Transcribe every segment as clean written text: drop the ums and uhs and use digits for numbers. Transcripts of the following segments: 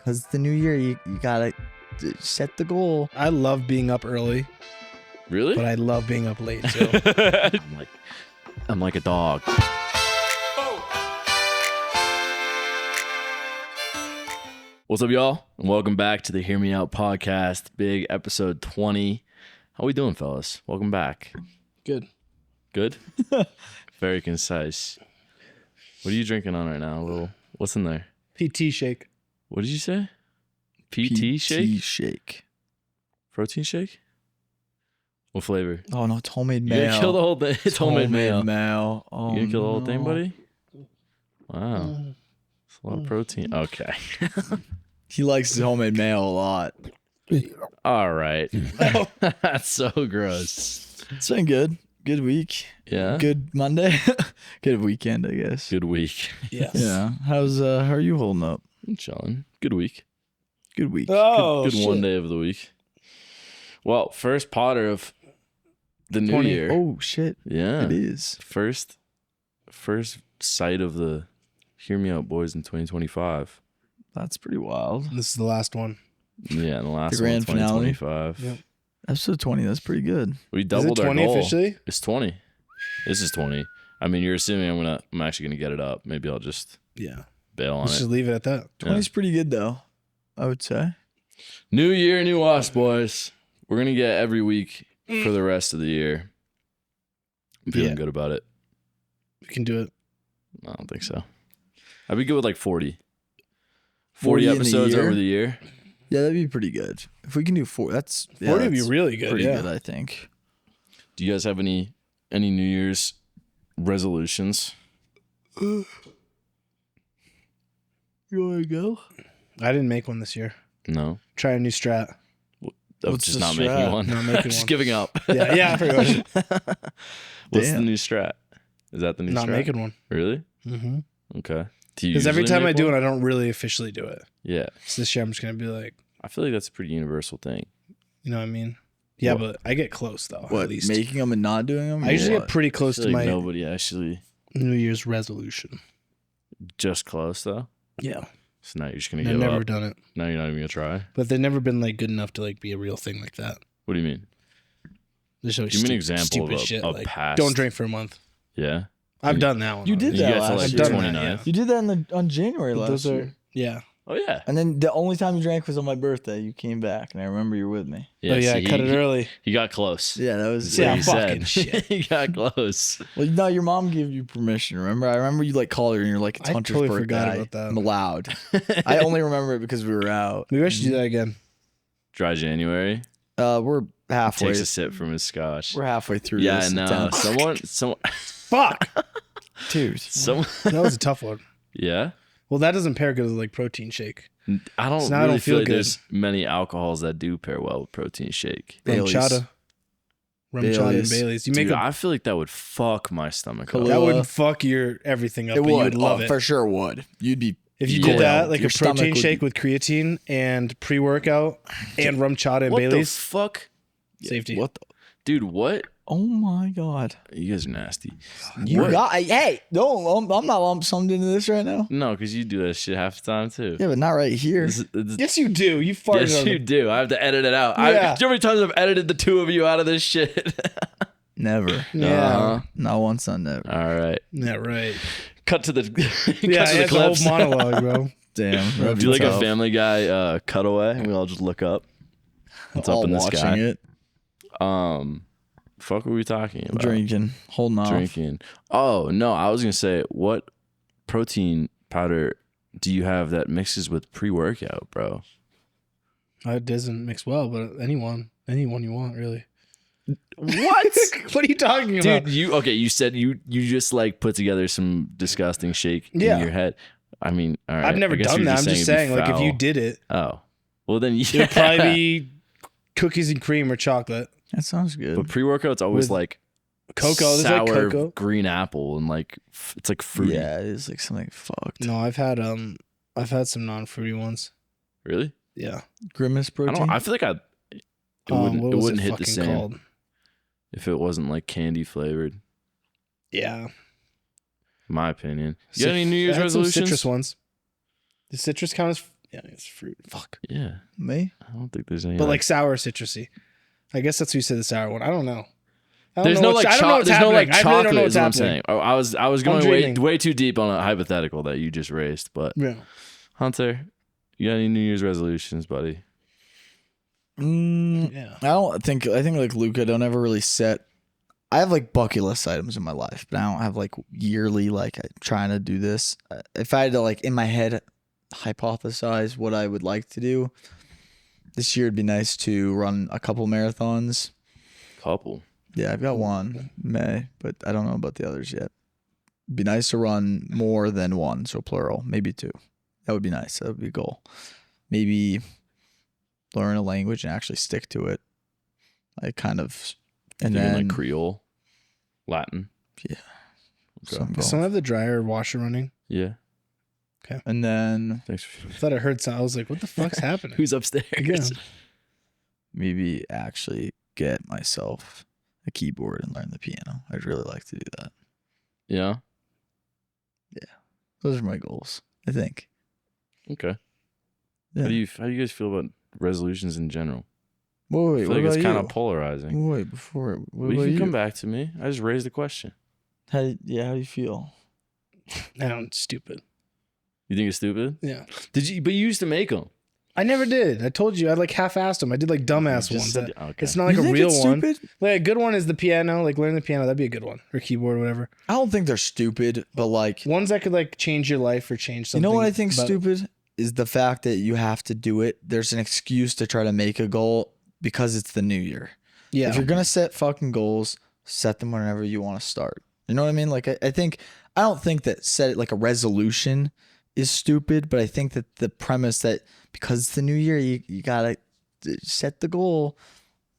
Because the new year, you gotta set the goal. I love being up early, Really? but I love being up late too. I'm like a dog. What's up, y'all? And welcome back to the Hear Me Out podcast, big episode 20. How we doing, fellas? Welcome back. Good. Good? Very concise. What are you drinking on right now? What's in there? PT shake. What did you say? PT shake? shake. Protein shake? What flavor? Oh, no, it's homemade You mayo. gonna kill the whole thing? It's homemade mayo. Oh, You gonna kill the whole thing, no. buddy? Wow. It's a lot of protein. Okay. He likes his homemade mayo a lot. All right. That's so gross. It's been good. Good week. Yeah? Good Monday. Good weekend, I guess. Good week. Yes. Yeah. How are you holding up? I'm chilling. Good week. Good week. Oh, Good shit. one day of the week. Well, first Potter of the new 20. year. Oh, shit. Yeah. It is. First sight of the Hear Me Out boys in 2025. That's pretty wild. This is the last one. Yeah, and the last grand one, finale? 2025. Yep. Episode 20. That's pretty good. We Is it doubled our 20 goal. officially? It's 20. This is 20. I mean, you're assuming I'm actually gonna get it up. Maybe I'll just Yeah. bail on Let's it. just leave it at that. 20 is pretty good, though, I would say. New year, new us, boys. We're gonna get every week for the rest of the year. I'm feeling Yeah. good about it. We can do it. I don't think so. I'd be good with like 40. 40 in the episodes year? over the year. Yeah, that'd be pretty good. If we can do 4, that's 40 would be that's really good. pretty Yeah. good, I think. Do you guys have any New Year's resolutions? You want to go? I didn't make one this year. No. Try a new strat. Of What's just the not making strat? one. Not making just one. giving up. Yeah, pretty much. What's the Damn. new strat? Is that the new Not strat? making one. Really? Mm-hmm. Okay. Because every time I do it, I don't really officially do it. Yeah. So this year, I'm just going to be like, I feel like that's a pretty universal thing. you know what I mean? Yeah, What? but I get close, though, What, at least. making them and not doing them? I usually What? get pretty close I to feel my like nobody actually New Year's resolution. just close though. Yeah. So now you're just gonna I've give never up. done it. Now you're not even gonna try. But they've never been like good enough to like be a real thing like that. What do you mean? There's always Give me an stupid example of shit a like past. don't drink for a month. Yeah. I've done that one. You did You that get to last like I've year. done 29th. that, yeah. You did that on January But last those year. are, yeah. Oh yeah. And then the only time you drank was on my birthday. You came back, and I remember you were with me. Oh, yeah, I cut it early. He got close. Yeah, that was. That's what Yeah, he fucking said. shit. He got close. Well, no, your mom gave you permission. Remember? I remember you like called her, and you're like, "It's I Hunter's totally birthday. forgot about that. I'm allowed." I only remember it because we were out. Maybe I should do that again. Dry January. We're halfway. Takes a sip from his scotch. We're halfway through. Yeah, this no. attempt. Someone. Fuck. Dude. That was a tough one. Yeah. Well, that doesn't pair good with like protein shake. I don't So now I really don't feel feel like good. there's many alcohols that do pair well with protein shake. Bailey's. Rum chata and Bailey's. Bailey's. You make Dude, a, I feel like that would fuck my stomach up. Kahlua. that would fuck your everything up, It but you would. would love Oh, it. for sure would. You'd be. If you Yeah. did that, like Your a protein stomach would shake be- with creatine and pre-workout and rum chata and What Bailey's, the fuck? safety. What? The, Dude, what? oh my god. You guys are nasty. You What? got. Hey, don't. I'm not lump summed into this right now. No, because you do that shit half the time too. Yeah, but not right here. Yes, you do. You farted Yes, on you the do. I have to edit it out. Yeah. Do you know how many times I've edited the two of you out of this shit? Never. Yeah. Uh-huh. Not once on never. All right. Yeah, right. Cut to the Yeah, cut to the it's a whole clips. monologue, bro. Damn. Do you like a Family Guy cutaway? And we all just look up. It's up in the watching sky. it, Fuck, what were we talking about? drinking, holding off. Drinking. Oh no, I was gonna say, what protein powder do you have that mixes with pre-workout, bro? It doesn't mix well, but anyone you want, really. What? What are you talking about? Dude, you said you just like put together some disgusting shake Yeah. in your head. I mean, all right. I've never I guess done you're that. I'm just it'd be saying, like, if you foul. did it, Oh. Well then it yeah. would probably be cookies and cream or chocolate. That sounds good. But pre-workout's always With like Cocoa. There's sour like cocoa. green apple and like it's like fruity. Yeah, it is like something fucked. No, I've had some non-fruity ones. Really? Yeah. Grimace I protein. don't. I feel like it What was wouldn't hit the fucking same called? if it wasn't like candy flavored. Yeah. In my opinion. You got any New Year's I had some resolutions? citrus ones. The citrus count as Yeah, it's fruit. Fuck. Yeah. Me? I don't think there's any. But like sour or citrusy. I guess that's who said the sour one. I don't know. There's no like I don't know what's there's no like happening. I really don't know chocolate what's is what I'm happening. saying. I was going dreaming. way too deep on a hypothetical that you just raised. But Yeah. Hunter, you got any New Year's resolutions, buddy? Yeah. I think like Luca, don't ever really set. I have like bucket list items in my life, but I don't have like yearly like I'm trying to do this. If I had to like in my head hypothesize what I would like to do this year, it'd be nice to run a couple marathons. Couple. Yeah, I've got one in May, but I don't know about the others yet. It'd be nice to run more than one, so plural, maybe two. That would be nice. That would be a goal. Maybe learn a language and actually stick to it. Like kind of, and Thinking then like Creole, Latin. Yeah. Okay. some Does goal. someone have the dryer or washer running? Yeah. And then Thanks. For, I thought I heard something. I was like, what the fuck's happening? who's upstairs? Yeah. maybe actually get myself a keyboard and learn the piano. I'd really like to do that. Yeah. Those are my goals, I think. Okay. Yeah. How do you guys feel about resolutions in general? Wait, I what feel like about it's kind you? of polarizing. Wait, before what Well, you about can you? come back to me. I just raised the question. How do you feel? I'm stupid. You think it's stupid? Yeah. Did you? But you used to make them. I never did. I told you I like half-assed them. I did like dumbass ones. Okay. It's not like You a think real it's one. stupid? Like a good one is the piano. Like learn the piano. That'd be a good one. Or keyboard or whatever. I don't think they're stupid, but like Ones that could like change your life or change you something. know what I think about- stupid is the fact that you have to do it. There's an excuse to try to make a goal because it's the new year. Yeah. If you're gonna set fucking goals, set them whenever you want to start. You know what I mean? Like I don't think that set it like a resolution is stupid, but I think that the premise that because it's the new year, you gotta set the goal,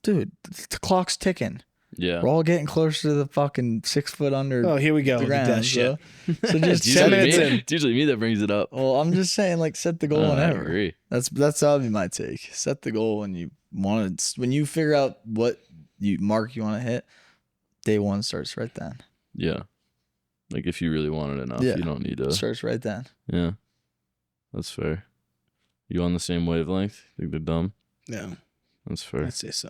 dude. The clock's ticking. Yeah. We're all getting closer to the fucking 6 foot under Oh, here we go. the Look at ground. that shit. So just It's set usually, minutes me, in. it's usually me that brings it up. Well, I'm just saying, like, set the goal I whenever. agree. That's that'll be my take. Set the goal when you want to. When you figure out what mark you want to hit, day one starts right then. Yeah. Like if you really want it enough, Yeah. you don't need to. Starts right then. Yeah. That's fair. You on the same wavelength? Think they're dumb? Yeah. That's fair. I'd say so.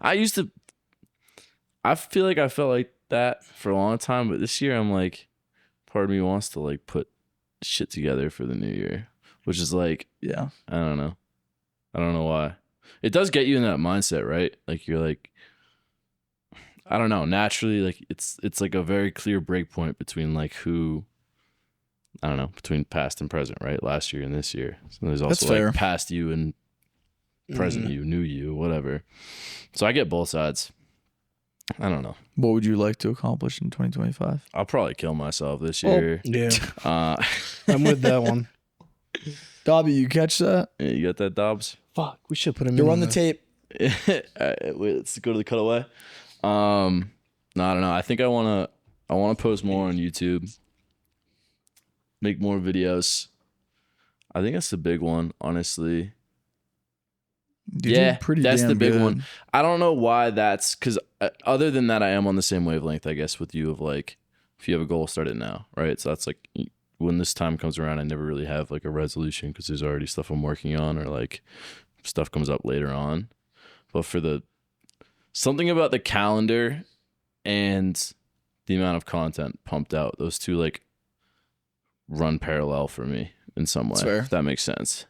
I feel like I felt like that for a long time, but this year I'm like, part of me wants to like put shit together for the new year, which is like, Yeah. I don't know. I don't know why. It does get you in that mindset, right? Like you're like, I don't know. Naturally, like it's like a very clear break point between like who, I don't know, between past and present, right? Last year and this year. So there's That's also fair. like past you and present you, new you, whatever. So I get both sides. I don't know. What would you like to accomplish in 2025? I'll probably kill myself this Oh. year. Yeah. Yeah, I'm with that one. Dobby, you catch that? you got that, Dobbs? Fuck. We should put him You in run on the the tape. All right, wait, let's go to the cutaway. No, I don't know. I think I wanna post more on YouTube. Make more videos. I think that's the big one, honestly. You're Yeah, doing pretty that's damn the big good. one. I don't know why that's because other than that, I am on the same wavelength, I guess, with you of like, if you have a goal, start it now, right? So that's like when this time comes around, I never really have like a resolution because there's already stuff I'm working on or like stuff comes up later on. But for something about the calendar and the amount of content pumped out, those two like run parallel for me in some way, That's fair. if that makes sense.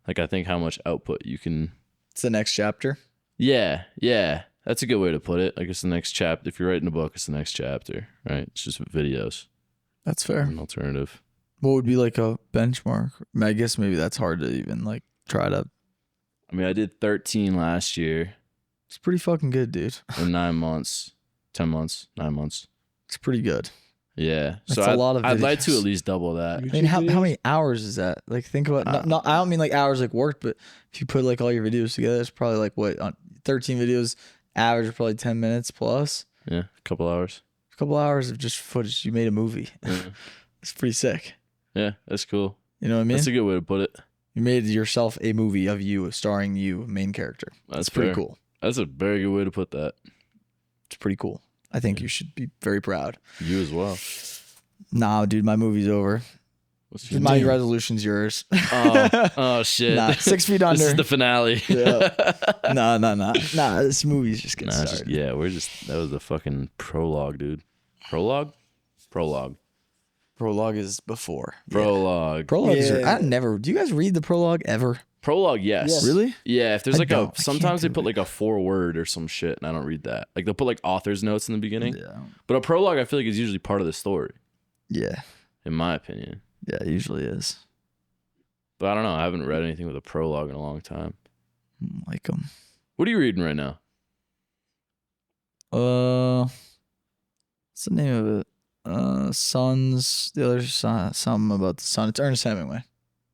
Like I think how much output you can. It's the next chapter. Yeah. That's a good way to put it. Like it's the next chapter. If you're writing a book, it's the next chapter, right? It's just videos. That's fair. An alternative. What would be like a benchmark? I guess maybe that's hard to even like try to. I mean, I did 13 last year It's pretty fucking good, dude. in 9 months, 10 months, 9 months. It's pretty good. Yeah. That's So a lot of I'd like to videos. at least double that. I mean, how many hours is that? Like, think about. Not, I don't mean like hours like work, but if you put like all your videos together, it's probably like what on 13 videos, average of probably 10 minutes plus. Yeah. A couple hours. A couple hours of just footage. You made a movie. Yeah. It's pretty sick. Yeah. That's cool. You know what I mean? That's a good way to put it. You made yourself a movie of you starring you, main character. That's pretty fair. cool. That's a very good way to put that. It's pretty cool. I think you should be very proud. You as well. Nah, dude, my movie's over. What's My resolution's yours. Oh shit. Nah, 6 feet under. This is the finale. Yeah. Nah. This movie's just getting started. That was the fucking prologue, dude. Prologue. Prologue is before. Prologue. Prologues are. Yeah. Do you guys read the prologue ever? Prologue, yes. Really? Yeah, if there's I don't. sometimes they do put it. like a 4-word or some shit, and I don't read that. Like they'll put like author's notes in the beginning. Yeah. But a prologue, I feel like is usually part of the story, Yeah. in my opinion. Yeah, it usually is. But I don't know. I haven't read anything with a prologue in a long time. I don't like them. What are you reading right now? What's the name of it? Sons. The other son. Something about the sun. It's Ernest Hemingway.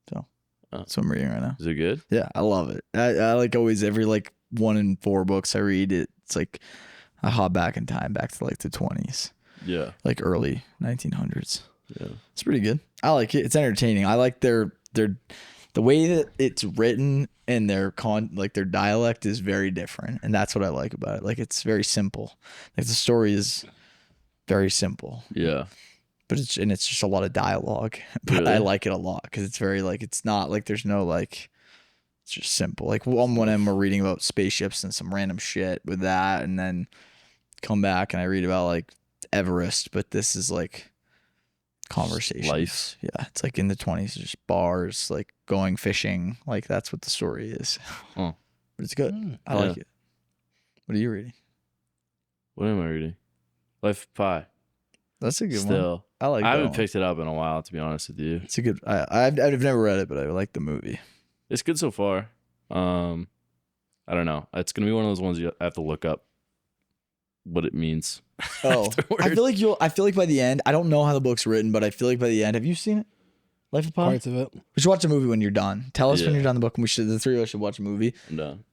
So that's what I'm reading right now. Is it good? Yeah, I love it. I like always every like 1 in 4 books I read. It's like I hop back in time, back to like the 20s, Yeah. like early 1900s. Yeah. It's pretty good. I like it. It's entertaining. I like their the way that it's written and their their dialect is very different, and that's what I like about it. Like it's very simple. Like the story is very simple, Yeah. but it's just a lot of dialogue. But Really? I like it a lot because it's very like it's not like there's no like it's just simple. Like one of them we're reading about spaceships and some random shit with that, and then come back and I read about like Everest, but this is like conversations. Life. Yeah, it's like in the 20s, just bars, like going fishing. Like that's what the story is. Huh. But it's good. I Yeah. like it. What are you reading? What am I reading? Life of Pi. That's a good one. Still. I like. I that haven't one. picked it up in a while, to be honest with you. It's a good. I've never read it, but I like the movie. It's good so far. I don't know. It's gonna be one of those ones you have to look up what it means. Oh, afterwards. I feel like by the end, I don't know how the book's written, but I feel like by the end, have you seen it? Life of Pi? Parts of it. We should watch a movie when you're done. Tell us when Yeah. you're done the book, and the 3 of us should watch a movie. I'm done.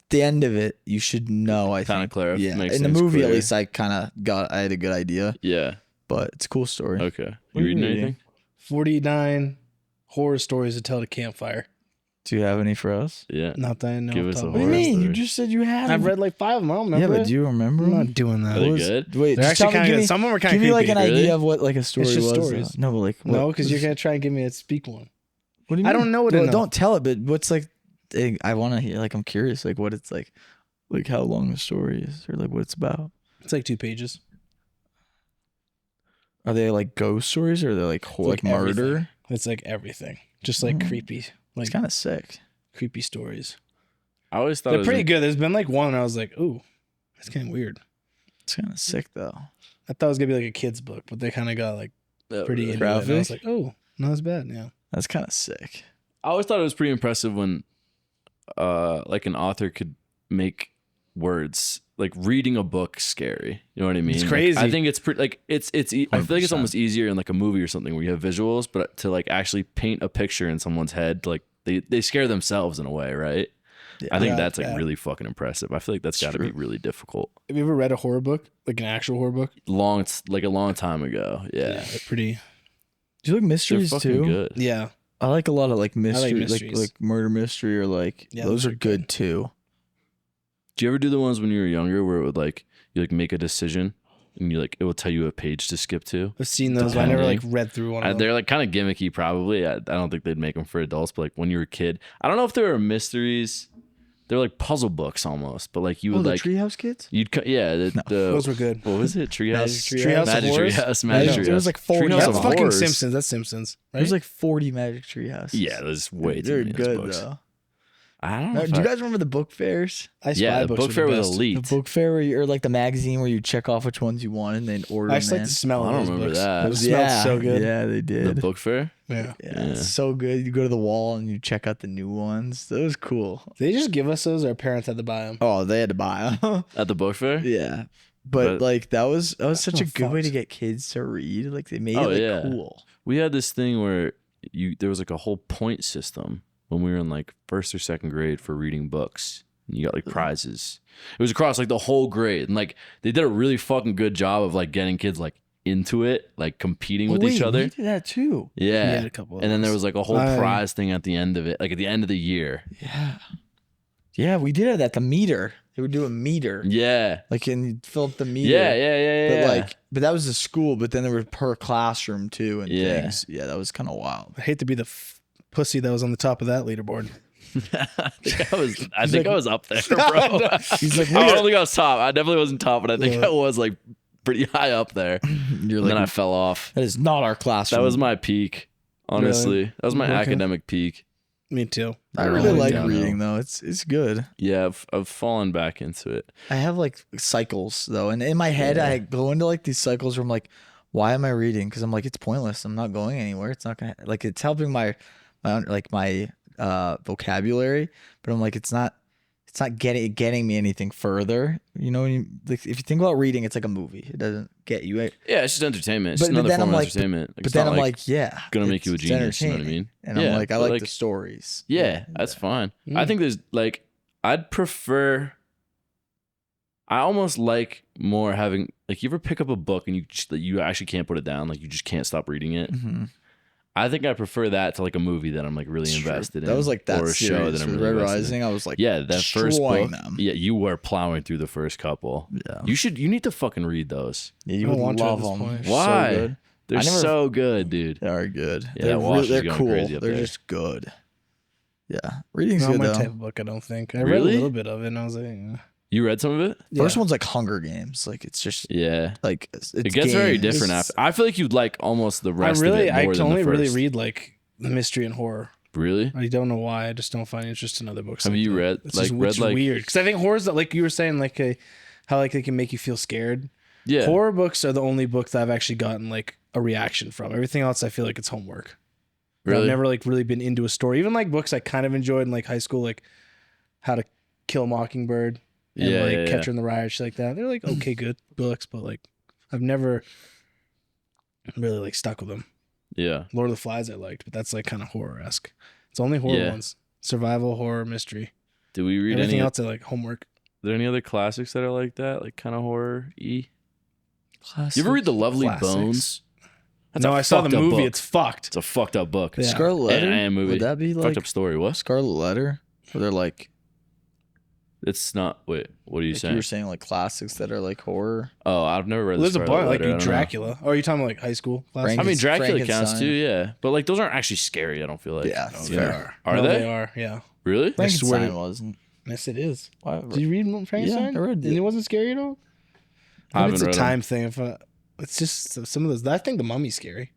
The end of it, you should know. I Kinda think. clear. Yeah, Makes in the things movie, at clear. least, I had a good idea, Yeah. but it's a cool story. Okay. What You are reading you reading? anything? 49 horror stories to tell at a campfire. Do you have any for us? Yeah. Not that I know. Give off us the a top What do of you my horror head. mean? You story. just said you had. I've them. read like 5 of them. I don't Yeah, remember. but do you remember? I'm them? not doing that. Are they What was- good? Wait, They're just actually tell me, kind give of me, good. Some of them are kind give of me like creepy. an Really? idea of what like a story just was. stories. No, but like No, because you're gonna try and give me a speak one. What do you I mean? don't know what to Well, know. don't tell it, but what's like? I want to hear. Like I'm curious. Like what it's like how long the story is, or like what it's about. It's like 2 pages. Are they like ghost stories, or are they like It's like murder? everything. It's like everything. Just like creepy, It's like kind of sick. creepy stories. I always thought it They're was pretty good. There's been like one, and I was like, ooh, that's kind of weird. It's kind of sick though. I thought it was gonna be like a kid's book, but they kind of got like pretty into it. And I was like, oh, not as bad. Yeah. That's kind of sick. I always thought it was pretty impressive when like an author could make words like reading a book scary. You know what I mean? It's Like, crazy. I think it's pretty like I feel like it's 100%. almost easier in like a movie or something where you have visuals, but to like actually paint a picture in someone's head, like they scare themselves in a way, right? Yeah. I think Yeah, that's like yeah. really fucking impressive. I feel like that's got to be true. really difficult. Have you ever read a horror book, like an actual horror book? Like a long time ago. Yeah. They're pretty. Do you like They're mysteries fucking too? good. Yeah. I like a lot of like mystery, like mysteries. murder mystery, or like Yeah, those those are are good good. too. Do you ever do the ones when you were younger where it would like you like make a decision and you like it will tell you a page to skip to? I've seen those, but I never like Depending. read through one of them. They're like kind of gimmicky, probably. I don't think they'd make them for adults, but like when you were a kid, I don't know if they were mysteries. They're like puzzle books almost, but like you would the like Treehouse Kids. The Those were good. what was it? Treehouse. Treehouse of Magic Horrors? Treehouse. No, Magic there Treehouse. was like 40 Treehouse of That's of them. fucking Horrors. Simpsons. That's Simpsons, right? There's like 40 Magic Tree Houses. Yeah, there's way too They're many of those good books. though. I don't know. Do you guys remember the book fairs? I Spy Yeah, the books book were fair the was best. elite. The book fair, or like the magazine where you check off which ones you want and then order I them just like in. the smell I of don't those remember books. that. Those smelled so good. Yeah, they The did. book fair. Yeah. Yeah, it's so good. You go to the wall and you check out the new ones. That was cool. They just give us those. Our parents had to buy them. Oh, they had to buy them. At the book fair. Yeah. But like that was such a Oh, good way to fuck. get kids to read. Like they made Oh, it like yeah. cool. We had this thing where there was like a whole point system when we were in like first or second grade for reading books. And you got like prizes. It was across like the whole grade, and like they did a really fucking good job of like getting kids like into it, like competing with each other. We did that too. Yeah, We had a couple of and then there those. was like a whole I- prize thing at the end of it, like at the end of the year. Yeah. Yeah, we did it at the meter. He would do a meter. Yeah. Like, and you'd fill up the meter. Yeah. But that was a school, but then there was per classroom too and Yeah. things. Yeah, that was kind of wild. I hate to be the pussy that was on the top of that leaderboard. I think I was up there, bro. He's like, I don't think I was top. I definitely wasn't top, but I think I was like pretty high up there. You're And like, then I fell off. that is not our classroom. That was my peak, honestly. Really? That was my Okay. academic peak. Me too. I really Oh, like yeah, reading though. It's good. Yeah, I've fallen back into it. I have like cycles though, and in my head I go into like these cycles where I'm like, why am I reading? Because I'm like, it's pointless. I'm not going anywhere. It's not gonna like it's helping my vocabulary, but I'm like, it's not getting me anything further. You know, like if you think about reading, it's like a movie. It doesn't get you. Yeah, it's just entertainment. It's But just another then form I'm of like- entertainment. But then I'm like, yeah, gonna make you a it's genius. You know what I entertaining. mean? And Yeah, I'm like, I but like the stories. Yeah, that's fine. Mm. I think there's like, I'd prefer. I almost like more having like, you ever pick up a book and you actually can't put it down, like you just can't stop reading it. Mm-hmm. I think I prefer that to like a movie that I'm like really invested in. That was like that or a show series that I'm with really Red invested in. Rising. I was like, Yeah, that first destroying book. them. Yeah, you were plowing through the first couple. Yeah, You need to fucking read those. yeah, you I would want to at love this them. point. They're Why? So good. They're I never- so good, dude. They are good. Yeah, they're Wash is they're going cool. crazy up They're there. just good. Yeah, reading's Not good my though. type of book, I don't think. I read a Really? little bit of it and I was like, You read some of it? First yeah. one's like Hunger Games. Like it's just Yeah. like it's It gets very games. different after. I feel like you'd like almost the I rest of it I more can than only the first. really read like mystery and horror. Really? I don't know why. I just don't find interest in other books. Have like you that. read It's like just, read which is like weird? Because I think horror's like you were saying, like how like they can make you feel scared. yeah Horror books are the only books that I've actually gotten like a reaction from. Everything else, I feel like it's homework. really I've never like really been into a story. Even like books I kind of enjoyed in like high school, like How to Kill a Mockingbird and Yeah, like yeah, Catcher in the Rye, shit like that. They're like okay, good books, but like I've never really like stuck with them. yeah. Lord of the Flies I liked, but that's like kind of horror-esque. It's only horror Yeah. ones. Survival, horror, mystery. Do we read Everything any? else I like homework. Are there any other classics that are like that, like kind of horror y? Classic. You ever read The Lovely Classics. Bones? That's No, a I saw the fucked up movie. book. It's fucked. It's a fucked up book. Yeah. Scarlet Letter? And movie. Would that be Fucked like up story. What? Scarlet Letter? Where they're like, It's not. Wait, what are you like saying? you were saying like classics that are like horror. Oh, I've never read. There's the a Scarlet bunch like Letter. I don't know. Dracula. Or are you talking about like high school classes? I mean, Dracula counts Frankenstein. too. Yeah, but like those aren't actually scary. I don't feel like. Yeah, Oh, it's they fair. Are No, they? They are. Yeah. Really? I swear Frankenstein to- wasn't. Yes, it is. Why? Did you read Frankenstein? Yeah, I read And it. it wasn't scary at all. I Maybe it's haven't a read 'em. time thing. If it's just some of those. I think The Mummy's scary.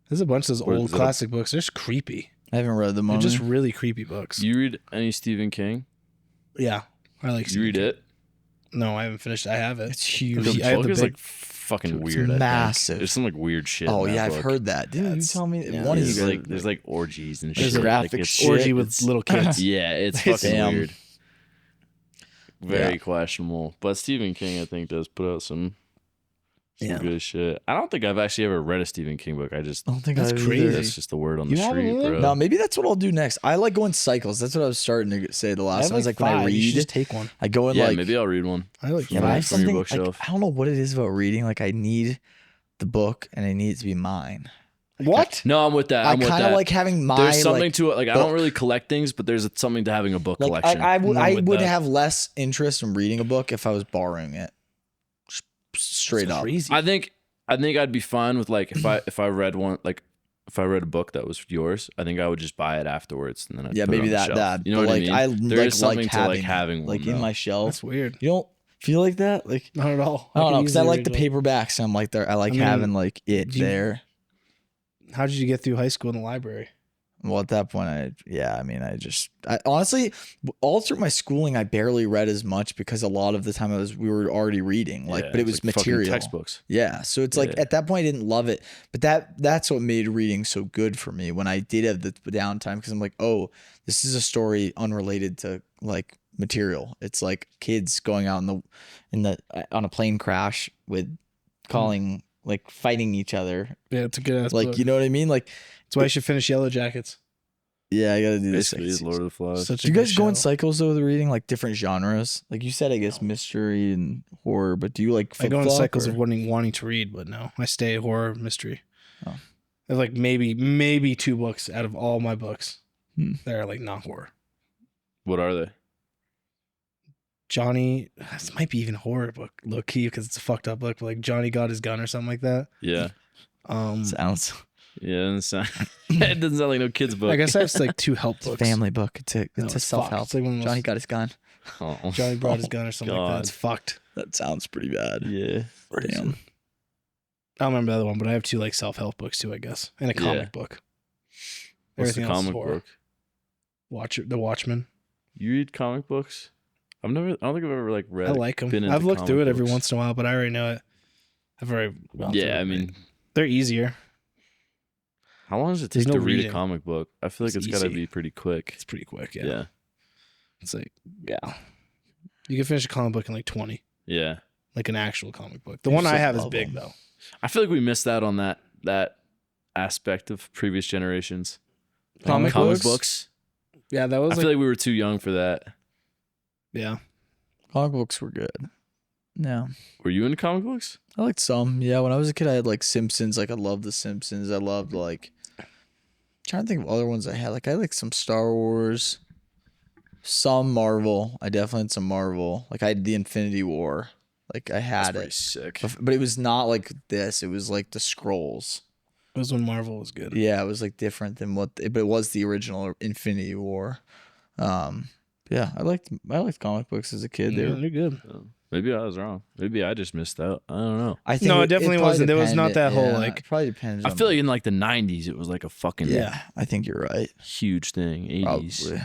There's a bunch of those What, old is that a- classic books. They're just creepy. I haven't read the They're Mummy. just really creepy books. You read any Stephen King? Yeah, I like. You read it? No, I haven't finished. I have it. It's huge. The I have book the is big- like fucking It's weird. I think. massive. There's some like weird shit. Oh in yeah, that I've book. heard that. Didn't you That's- tell me yeah, one of There's you like guys? there's like orgies and There's shit. graphic like, it's, shit. Orgy it's- with little kids. Yeah, it's fucking Damn. weird. Very Yeah. questionable. But Stephen King, I think, does put out some Yeah. good shit. I don't think I've actually ever read a Stephen King book. I just I don't think That's I've crazy. either. that's just the word on the You haven't street, either? bro. No, maybe that's what I'll do next. I like going cycles. That's what I was starting to say the I last have time. I was like, like when I five. You should read, just take one. I go in yeah, like, maybe I'll read one. I like yeah, but I have from your something. bookshelf. I don't know what it is about reading. Like I need the book and I need it to be mine. What? No, I'm with that. I I'm with kind that. of like having my. there's something like, to it. Like I don't book. really collect things, but there's something to having a book like collection. I I'm with would that. have less interest in reading a book if I was borrowing it. Straight That's up. crazy. I think I'd be fine with like if I read one like if I read a book that was yours, I think I would just buy it afterwards and then I'd Yeah, put it maybe on the that. shelf. You know but what like, I mean? There like, is something like to like having like one, in though. my shelf. That's weird. You don't feel like that? Like Not at all. I don't know could because I easily like the read it. paperbacks. And I'm like there. I like I mean, having like it do you- there. How did you get through high school in the library? Well, at that point, I honestly, all through my schooling, I barely read as much because a lot of the time we were already reading, like, Yeah, but it it's was like fucking material. textbooks. Yeah. So it's like Yeah. at that point, I didn't love it, but that's what made reading so good for me when I did have the downtime because I'm like, oh, this is a story unrelated to like material. It's like kids going out on a plane crash with calling, like fighting each other. Yeah, it's a good ass Like, book. you know what I mean? Like, That's why you should finish Yellow Jackets. yeah, I got to do this. Basically, it's Lord of the Flies. Such a Do you good guys go in show. cycles though with reading, like different genres? Like you said, I guess mystery and horror, but do you like I go in flip-flop, cycles or- of wanting to read, but no, I stay horror mystery. Oh. I have like maybe 2 books out of all my books Hmm. that are like not horror. What are they? Johnny. This might be even a horror book, low key, because it's a fucked up book. But like Johnny Got His Gun or something like that. Yeah. Sounds Yeah. It doesn't sound like no kid's book. I guess I have like 2 help books. family book. It's a No, self-help. It's like one of those- Johnny Got His Gun. Oh. Johnny Brought His Gun or something like that. God. It's fucked. That sounds pretty bad. Yeah. Damn. I don't remember the other one, but I have 2 like self-help books too, I guess, and a comic book. What's the Everything else is comic horror. book? The Watchmen. You read comic books? I don't think I've ever like read. I like them. been into I've looked through it comic every books. once in a while, but I already know it. I've already gone through Yeah, it. I mean, They're easier. how long does it There's take no to read reading. a comic book? I feel like It's it's got to easy. be pretty quick. It's pretty quick. Yeah. Yeah. It's like, yeah. You can finish a comic book in like 20, Yeah. like an actual comic book. The You one I should have is love big them. though. I feel like we missed out on that aspect of previous generations. Comic books? books. Yeah, that I was feel like we were too young for that. yeah. Comic books were good. No. Were you into comic books? I liked some. Yeah, when I was a kid, I had like Simpsons. Like I loved the Simpsons. I loved like trying to think of other ones I had. Like I had like some Star Wars, some Marvel. I definitely had some Marvel. Like I had the Infinity War. Like I had That's pretty it, sick. but it was not like this. It was like the scrolls. It was when Marvel was good. Yeah, it was like different than but it was the original Infinity War. Yeah, I liked comic books as a kid. Yeah, they're good. Oh, maybe I was wrong. Maybe I just missed out. I don't know. I think No, it definitely probably wasn't. There was not depended- that whole, yeah, like- it probably depends. I feel like in like the 90s, it was like a fucking I think you're right. huge thing. 80s. Probably.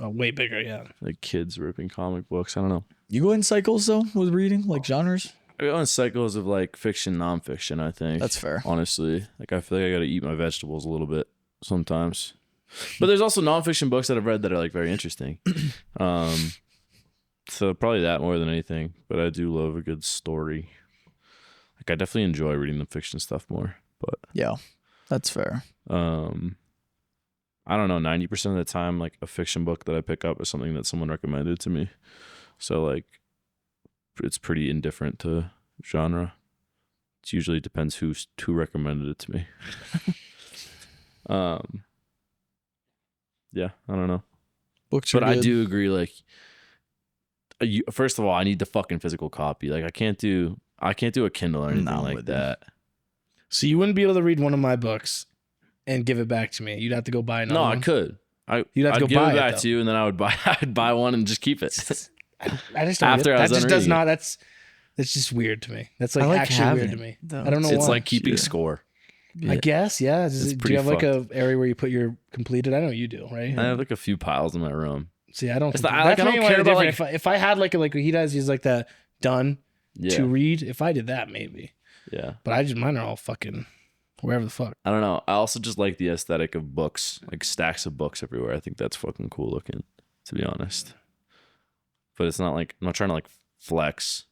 Oh, way bigger, yeah. Like kids ripping comic books. I don't know. You go in cycles though with reading, like genres. I go in cycles of like fiction, nonfiction, I think. That's fair. Honestly. Like I feel like I got to eat my vegetables a little bit sometimes. But there's also nonfiction books that I've read that are like very interesting. So probably that more than anything. But I do love a good story. Like I definitely enjoy reading the fiction stuff more. But Yeah, that's fair. I don't know, 90% of the time, like a fiction book that I pick up is something that someone recommended to me. So like it's pretty indifferent to genre. It usually depends who recommended it to me. Yeah, I don't know. Books are But I good. do agree, like first of all, I need the fucking physical copy. Like I can't do a Kindle or anything No, I'm like with you. that. So you wouldn't be able to read one of my books and give it back to me. You'd have to go buy another No, one. I could. You'd have to I'd go give buy it it, back though. to you, and then I'd buy one and just keep it. I just don't After get, I was that just done does reading not. That's just weird to me. That's like, I like actually having weird to it, me. though. I don't know It's why. like keeping Yeah. score. I guess, yeah. It's Do you pretty have like a area where you put your completed? I know you do, right? I have like a few piles in my room. See, I don't. It's complete- not- like, that's I don't maybe care why about, different. If I had like what he does, he's like that done Yeah, to read. If I did that, maybe. yeah. But I just mine are all fucking wherever the fuck. I don't know. I also just like the aesthetic of books, like stacks of books everywhere. I think that's fucking cool looking, to be honest. But it's not like I'm not trying to like flex.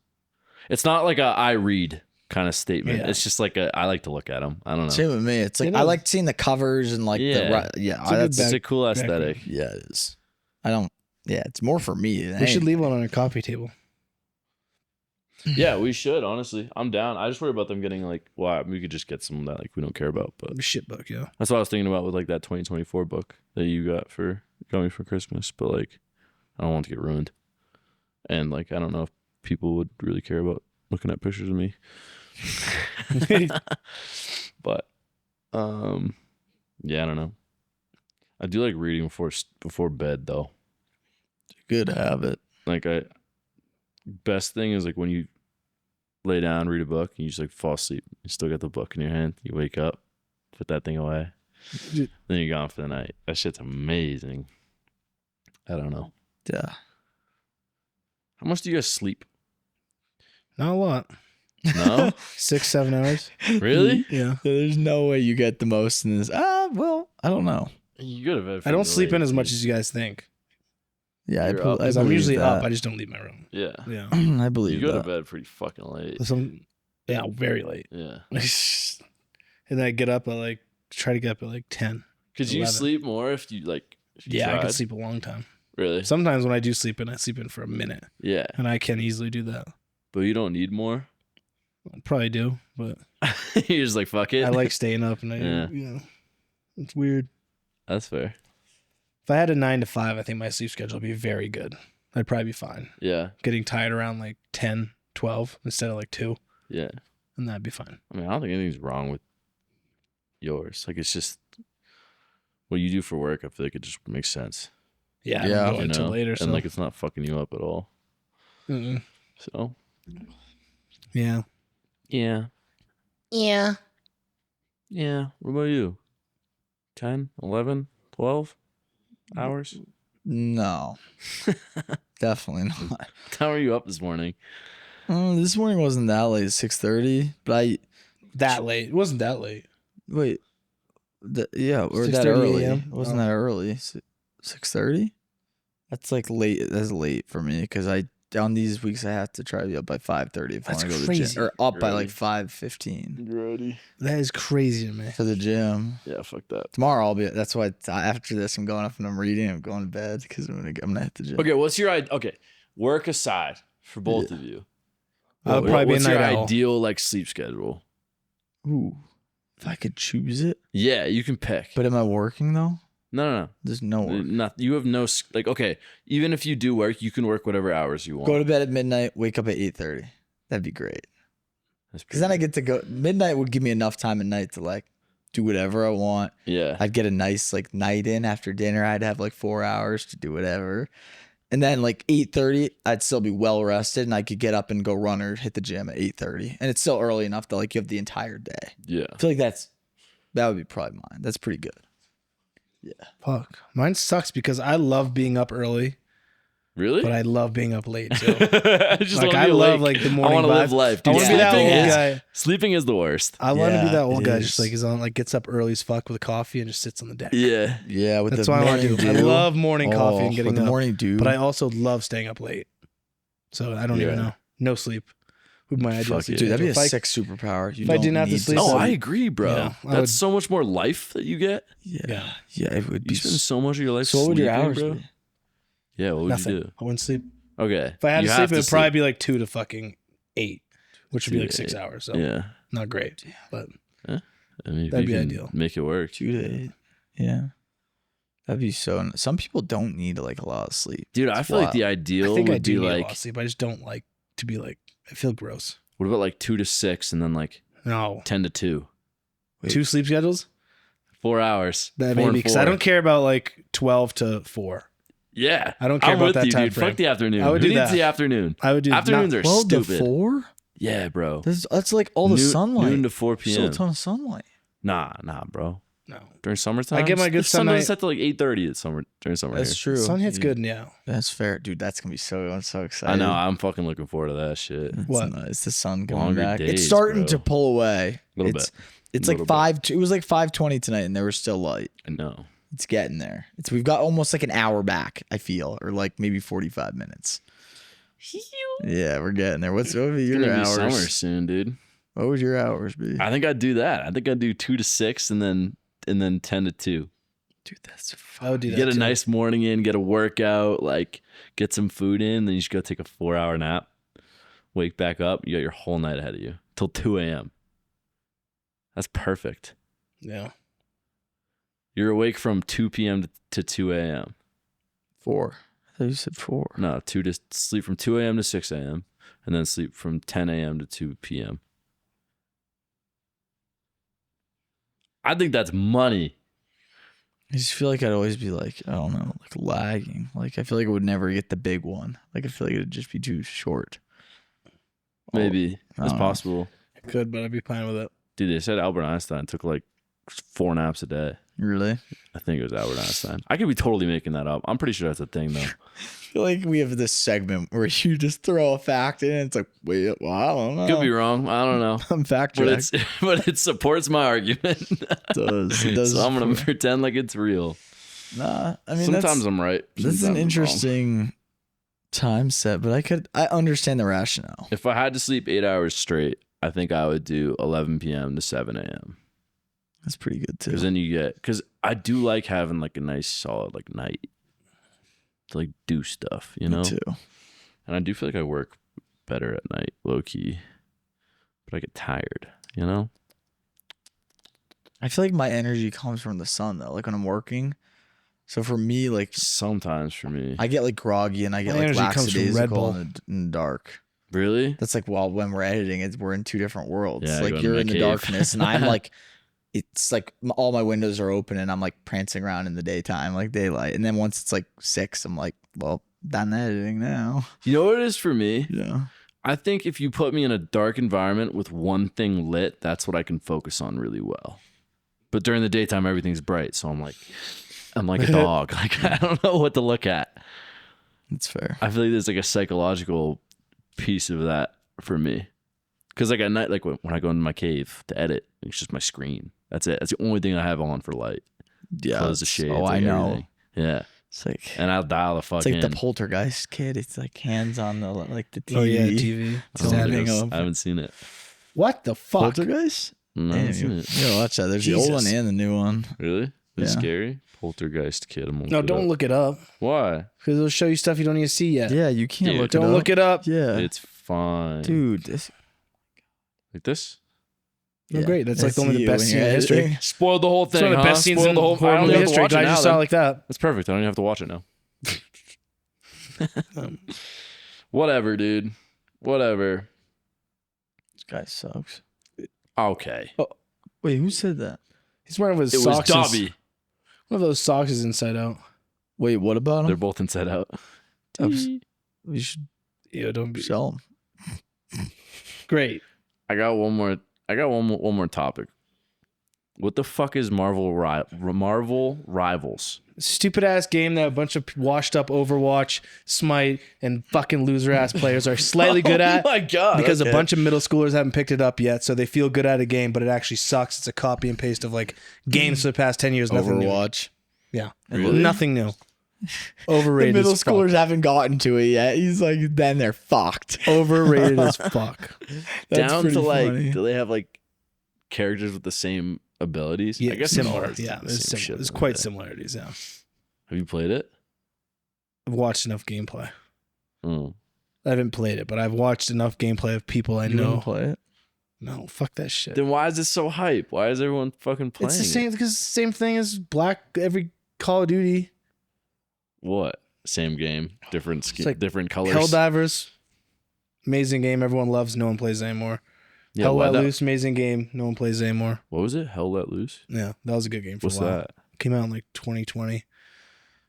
It's not like a I read kind of statement. Yeah. It's just like I like to look at them. I don't know. Same with me. It's like It I is. like seeing the covers and like Yeah. yeah. It's a good That's It's a cool aesthetic. yeah, it is. I don't. Yeah, it's more for me. Than We should anything. leave one on our coffee table. Yeah, we should, honestly. I'm down. I just worry about them getting like, well, we could just get some that like we don't care about. But Shit book, yeah. that's what I was thinking about with like that 2024 book that you got me for Christmas. But like, I don't want it to get ruined. And like, I don't know if people would really care about looking at pictures of me. But, yeah, I don't know. I do like reading before bed though. Good habit. Like best thing is like when you lay down, read a book, and you just like fall asleep. You still got the book in your hand. You wake up, put that thing away, Yeah. then you're gone for the night. That shit's amazing. I don't know. Yeah. How much do you guys sleep? Not a lot. No? 6-7 hours. Really? Yeah. There's no way you get the most in this. Well, I don't know. You go to bed. I don't freaking sleep late, in as much dude. as you guys think. Yeah, You're up. I 'Cause I'm believe usually that. up. I just don't leave my room. Yeah. Yeah. I You believe go to that. bed pretty fucking late. Yeah, very late. Yeah. And then I get up at like try to get up at like 10. Could you 11. sleep more if you like? If you Yeah, I tried? could sleep a long time. Really? Sometimes when I do sleep in, I sleep in for a minute, Yeah, and I can easily do that. but you don't need more. I probably do, but You're just like fuck it. I like staying up, and Yeah. it's weird. That's fair. If I had a 9 to 5, I think my sleep schedule would be very good. I'd probably be fine. Yeah. Getting tired around like 10, 12 instead of like 2. Yeah. And that'd be fine. I mean, I don't think anything's wrong with yours. Like, it's just what you do for work. I feel like it just makes sense. Yeah. Yeah. I don't go until later. So. And like, it's not fucking you up at all. Mm-mm. So. Yeah. Yeah. Yeah. Yeah. What about you? 10, 11, 12 hours? No, definitely not. What time were you up this morning? This morning wasn't that late, 6:30. But That late. It wasn't that late. wait, yeah, we're that 6:30 early. a.m.? It wasn't that early. 6:30. That's like late. That's late for me because on these weeks I have to try to be up by 5:30 if I That's want to go to the crazy. gym, or up by Really? like 5:15 You ready? That is crazy to me. to the gym. Yeah, fuck that. Tomorrow I'll be. That's why after this I'm going up and I'm reading. I'm going to bed because I'm gonna hit the gym. Okay, what's your okay? Work aside for both of you. I would probably be a what's your night owl. ideal like sleep schedule? Ooh, if I could choose it. Yeah, you can pick. But am I working though? No. There's no work. Not you have no like. Okay, even if you do work, you can work whatever hours you want. Go to bed at midnight. Wake up at 8:30. That'd be great. That's Because then I get to go. Midnight would give me enough time at night to like do whatever I want. yeah. I'd get a nice like night in after dinner. I'd have like 4 hours to do whatever. And then like 8:30, I'd still be well rested and I could get up and go run or hit the gym at 8:30. And it's still early enough to like you have the entire day. Yeah. I feel like that would be probably mine. That's pretty good. Fuck. Mine sucks because I love being up early, Really? but I love being up late too. I just Like, wanna I be love awake. like the I morning want to live vibe. life. I Dude, want to be that sleeping old is- guy. Sleeping is the worst. I want to be Yeah, that old it guy, is. just like is on, like gets up early as fuck with a coffee and just sits on the deck. Yeah. Yeah, with That's the what I want to morning do. I dew. love morning coffee and getting with the up, morning dew. but I also love staying up late. So I don't even Yeah. know. No sleep. Would my ideal Fuck sleep? it. Dude, that'd be a schedule. sick superpower. You if I didn't don't have to need sleep, No, so- I agree, bro. Yeah, I That's would- so much more life that you get. Yeah, yeah, it would be. You spend so much of your life So what would your sleeping, hours bro. be? Yeah, what would Nothing. you do? I wouldn't sleep. Okay. If I had you to have sleep, it would sleep. probably be like 2 to fucking 8, which would be 2 like to 6 8. hours. So Yeah. not great, but I mean, if That'd you be can ideal. Make it work. 2 to 8. Yeah, that'd be so. Some people don't need like a lot of sleep. Dude, I It's feel like the wild. ideal I think I would do be need a lot like, of sleep. I just don't like to be like. I feel gross. what about like 2 to 6 and then like No, 10 to 2? Wait. 2 sleep schedules. 4 hours. That 4 and maybe because I 4. don't care about like 12 to 4. Yeah. I don't care I'm about with that you, time dude. frame. Fuck the afternoon. I would Who do needs that. the afternoon? I would do Afternoons not, are 12 to stupid. 4. Yeah, bro. That's like all the sunlight. Noon to 4 Still p.m. a ton of sunlight. Nah, bro. no. During summertime, I get my good the sun sunlight- doesn't set till like 8:30 at summer during summer. That's here. true. Sun hits Yeah, good now. That's fair, dude. That's gonna be so. I'm so excited. I know. I'm fucking looking forward to that shit. That's What? nice. The sun coming Longer back. It's days, starting bro. to pull away. Little it's, bit. It's Little like bit. 5. It was like 5:20 tonight, and there was still light. I know. It's getting there. We've got almost like an hour back. I feel, or like maybe 45 minutes. Yeah, we're getting there. What would be It's your gonna be hours? summer soon, dude. What would your hours be? I think I'd do that. I think I'd do 2 to 6 and then 10 to 2. Dude, that's I would do You that. get a too. nice morning in, get a workout, like get some food in, then you just go take a 4-hour nap. Wake back up, you got your whole night ahead of you till 2 a.m. That's perfect. Yeah. You're awake from 2 p.m. to 2 a.m. 4. I thought you said 4. No, sleep from 2 a.m. to 6 a.m. and then sleep from 10 a.m. to 2 p.m. I think that's money. I just feel like I'd always be like, I don't know, like lagging. Like I feel like I would never get the big one. Like I feel like it'd just be too short. Maybe. I It's don't know. possible. I could, but I'd be fine with it. Dude, they said Albert Einstein took like 4 naps a day. Really? I think it was Albert Einstein. I could be totally making that up. I'm pretty sure that's a thing, though. I feel like we have this segment where you just throw a fact in and it's like, wait, well, I don't know. Could be wrong. I don't know. I'm fact But checked. but it supports my argument. It does. So I'm gonna pretend like it's real. Nah, I mean, Sometimes I'm right. this is sometimes an I'm wrong. interesting time set, but I understand the rationale. If I had to sleep 8 hours straight, I think I would do 11 p.m. to 7 a.m. That's pretty good too. Because then because I do like having like a nice solid like night to like do stuff, you know. Me too. And I do feel like I work better at night, low key, but I get tired, you know. I feel like my energy comes from the sun though. Like when I'm working, So for me, like Sometimes for me. I get like groggy and I get My like energy comes from Red Bull. lackadaisical in the dark. Really? That's like, well, when we're editing, we're in two different worlds. Yeah, I go like into you're my in the cave. darkness, and I'm like, it's like all my windows are open, and I'm like prancing around in the daytime, like daylight. And then once it's like 6, I'm like, well, done editing now. You know what it is for me? Yeah. I think if you put me in a dark environment with one thing lit, that's what I can focus on really well. But during the daytime, everything's bright, so I'm like a dog. Like I don't know what to look at. That's fair. I feel like there's like a psychological piece of that for me. Because like at night, like when I go into my cave to edit, it's just my screen. That's it. That's the only thing I have on for light. Yeah. Close the shades. Oh, like I know. everything. Yeah. It's like And I'll dial the fuck it's like in. the poltergeist kid. It's like hands on the like the TV. Oh yeah, TV. Oh, Standing yes. up. I haven't seen it. What the fuck? Poltergeist? No, I Damn, haven't seen you it. gotta watch that. There's the old one Jesus. and the new one. Really? It's Yeah. scary. Poltergeist kid. I'm No, don't look it up Why? because it'll show you stuff you don't need to see yet. Yeah, you can't Dude, look it up. Don't look it up. Yeah. It's fine. Dude, this Like this? No, yeah, great. That's like only the you best when scene you're in history. editing. Spoiled the whole It's thing. one of the best scenes Spoiled in the whole. horror I don't movie even have to history. watch it Glad now, you saw then. it like that. That's perfect. I don't even have to watch it now. Whatever, dude. Whatever. This guy sucks. Okay. Wait, who said that? He's wearing his It was socks. Dobby. One of those socks is inside out. Wait, what about They're him? both inside out. We should Yeah, don't be sell him. great. I got one more topic. What the fuck is Marvel Rivals? Stupid ass game that a bunch of washed up Overwatch, Smite, and fucking loser ass players are slightly good at. Oh my god! Because okay. a bunch of middle schoolers haven't picked it up yet, so they feel good at a game, but it actually sucks. It's a copy and paste of like games for the past 10 years. Nothing new. Overwatch. Yeah, Really? nothing new. The Overrated. middle as fuck. schoolers haven't gotten to it yet. He's like, then they're fucked. Overrated as fuck. That's down pretty to like, funny. do they have like characters with the same abilities? Yeah, I guess similar. it's Yeah, the there's, same shit there's like quite that. similarities. Yeah, Have you played it? I've watched enough gameplay. Oh. I haven't played it, but I've watched enough gameplay of people I You know. wanna play it? No, fuck that shit. Then why is it so hype? Why is everyone fucking playing? It's the same It? because it's the same thing as every Call of Duty. What? Same game, different skin, like different colors. Helldivers, amazing game. Everyone loves. No one plays anymore. Yeah, Hell why Let that- Loose, amazing game. No one plays anymore. What was it? Hell Let Loose. Yeah, that was a good game for What's a while. that? Came out in like 2020.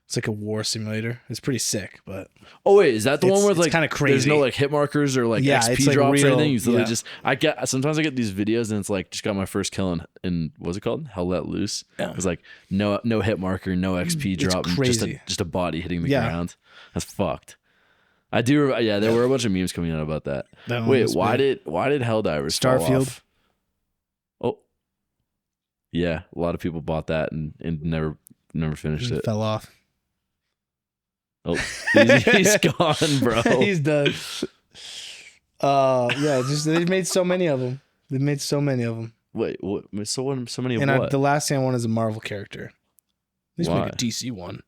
It's like a war simulator. It's pretty sick, but Oh wait, is that the one where it's like kinda There's crazy. no like hit markers or like Yeah, XP it's, like, drops or real- anything. You literally yeah. just sometimes I get these videos and it's like just got my first kill in what's it called? Hell Let Loose. Yeah. It's like no hit marker, no XP It's drop, and crazy. just a body hitting the Yeah. ground. That's fucked. I do. Yeah, there were a bunch of memes coming out about that. that one Wait, was why big. did Helldivers fall Starfield? off? Oh, yeah, a lot of people bought that and never finished it. fell off? Oh, he's gone, bro. He's done. Yeah, just they made so many of them. They made so many of them. Wait, what? So many of And what? the last thing I want is a Marvel character. At least Why? make a DC one.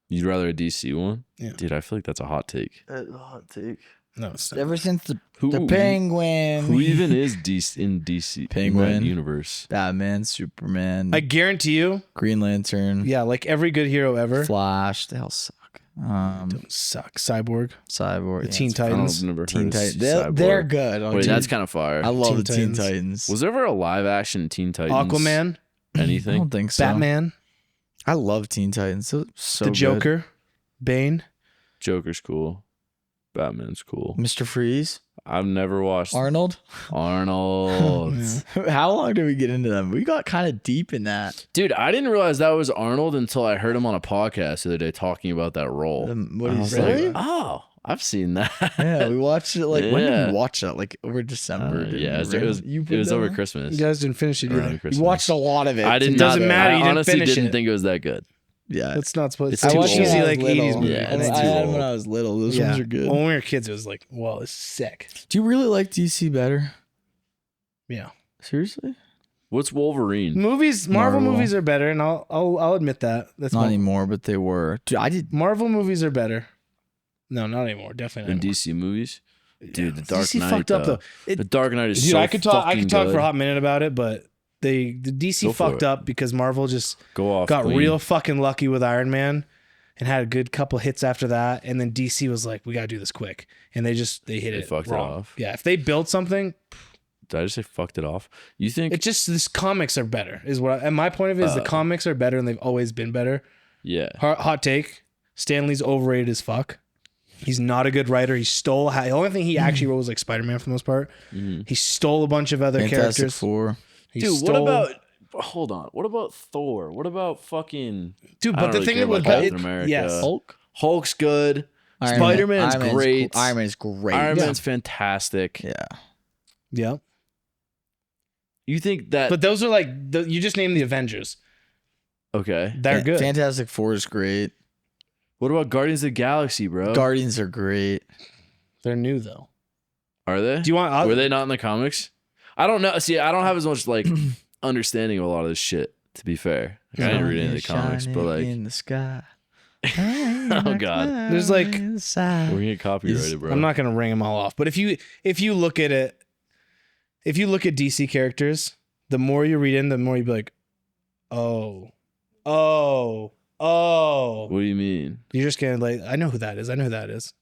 You'd rather a DC one? Yeah. Dude, I feel like that's a hot take. Hot take. No, it's not. Ever since the Who Penguin, Who even is DC in DC Penguin. in that universe? Batman, Superman, I guarantee you, Green Lantern, yeah, like every good hero ever. Flash. They all suck. Don't suck. Cyborg. Cyborg, The yeah, Teen it's Titans. I've never Teen heard of Titans. Cyborg. They're good. Wait, that's kind of fire. I love Teen the Teen Titans. Titans. Was there ever a live action Teen Titans? Aquaman. I Anything? don't think so. Batman. I love Teen Titans. So The good. Joker. Bane. Joker's cool. Batman's cool. Mr. Freeze, I've never watched Arnold. Arnold. Yeah. How long did we get into them? We got kind of deep in that. Dude, I didn't realize that was Arnold until I heard him on a podcast the other day talking about that role. What I did he was say? like, oh, I've seen that. Yeah, we watched it like when did Yeah. we watch it? Like over December. didn't yeah, we? it put was that over on? Christmas. You guys didn't finish it Around either. Christmas. You watched a lot of it. I did It not. doesn't matter, you I didn't honestly finish didn't it. think it was that good. Yeah, That's not supposed It's to. I too watched old. usually when I like was 80s little. movies. Yeah, And it's I too had them old. when I was little. Those Yeah. ones are good. When we were kids, it was like, whoa, this is sick. Do you really like DC better? Yeah. Seriously? What's Wolverine? Marvel Marvel. movies are better, and I'll admit that. That's Not my, anymore, but they were. Dude, I did. Marvel movies are better. No, not anymore. Definitely In not anymore. DC movies? Dude, Yeah. The Dark DC Knight. fucked up though. though. The Dark Knight is Dude, so I could talk fucking for a good. hot minute about it, but the DC Go for fucked it. up because Marvel just Go off. got queen. real fucking lucky with Iron Man and had a good couple hits after that. And then DC was like, we got to do this quick. And they hit it fucked it wrong. off. Yeah. If they built something, Did I just say fucked it off? You think? it just, this comics are better is what, and my point of it is the comics are better and they've always been better. Yeah. Hot take. Stanley's overrated as fuck. He's not a good writer. He stole, the only thing he actually wrote was like Spider-Man for the most part. He stole a bunch of other Fantastic characters. Four. He Dude, stole, what about? Hold on. What about Thor? What about fucking? Dude, I but don't the really thing care was, about Captain America. yes. Hulk. Hulk's good. Iron Spider-Man's Man- great. Iron Man's great. Iron Man's fantastic. Yeah. Yeah. You think that? But those are like, you just named the Avengers. Okay. They're good. Fantastic Four is great. What about Guardians of the Galaxy, bro? Guardians are great. They're new though. Are they? Do you want? Were they not in the comics? I don't know. See, I don't have as much like understanding of a lot of this shit. To be fair, like, I didn't read any of the comics, but like, in the sky. oh god, There's like, we're gonna get copyrighted, bro. I'm not gonna ring them all off, but if you look at it, if you look at DC characters, the more you read in, the more you be like, oh. What do you mean? You're just gonna like, I know who that is.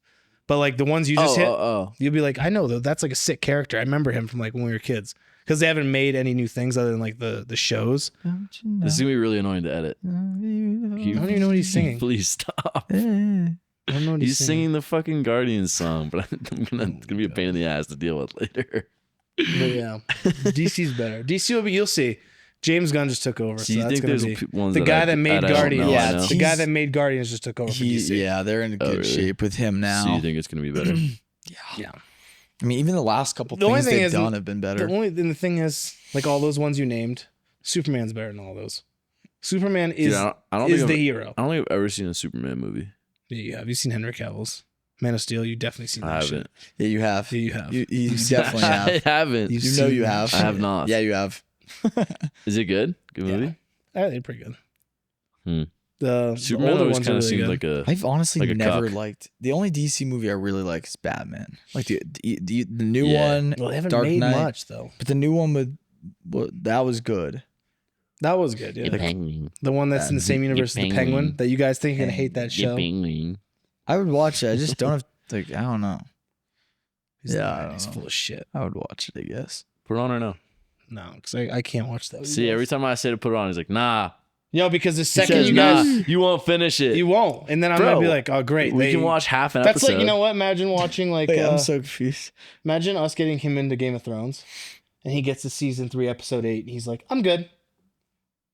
But like the ones you just hit, you'll be like, I know that's like a sick character. I remember him from like when we were kids. Because they haven't made any new things other than like the shows. This is gonna be really annoying to edit. I don't even know what he's singing. Please stop. I don't know what He's singing the fucking Guardians song, but it's gonna be a pain in the ass to deal with later. But yeah, DC's better. DC will be. You'll see. James Gunn just took over. So So you that's think gonna there's be ones the guy that made I don't Guardians. know, Yeah, I know. The guy that made Guardians just took over for DC. Yeah, they're in good really? shape with him now. So you think it's gonna be better? Yeah. I mean, even the last couple The only things thing they've is- done have been better. The thing is, like all those ones you named, Superman's better than all those. Superman Dude, is I don't is think the I've, hero. I don't think I've ever seen a Superman movie. Yeah, you have. Have you seen Henry Cavill's Man of Steel? You definitely seen that I shit. haven't. Yeah, you have. Yeah, you have. You definitely have. I haven't. You know you have. I have not. Yeah, you have. Is it good? Good movie. They're pretty good. Hmm. The Superman older always ones are kind of really seemed good. like a. I've honestly Like a never cuck. liked the only DC movie I really like is Batman. Like the new Yeah. one, Well, they haven't Dark made Knight. much though. But the new one that was good. That was good. Yeah, Penguin. the one that's in the same universe as the Penguin. Penguin. That you guys think you're gonna hate that show. Penguin. I would watch it. I just don't have like I don't know. He's Yeah, lying. I don't He's know. full of shit. I would watch it. I guess. Put it on or no? No, because I can't watch that. See, every time I say to put it on, he's like, nah. Because the He second says, you guys, nah, you won't finish it. you won't, and then I'm Bro, gonna be like, oh great, we can watch half an That's episode. like, you know what? Imagine watching like, Wait, I'm so confused. imagine us getting him into Game of Thrones, and he gets to season 3, episode 8, and he's like, I'm good.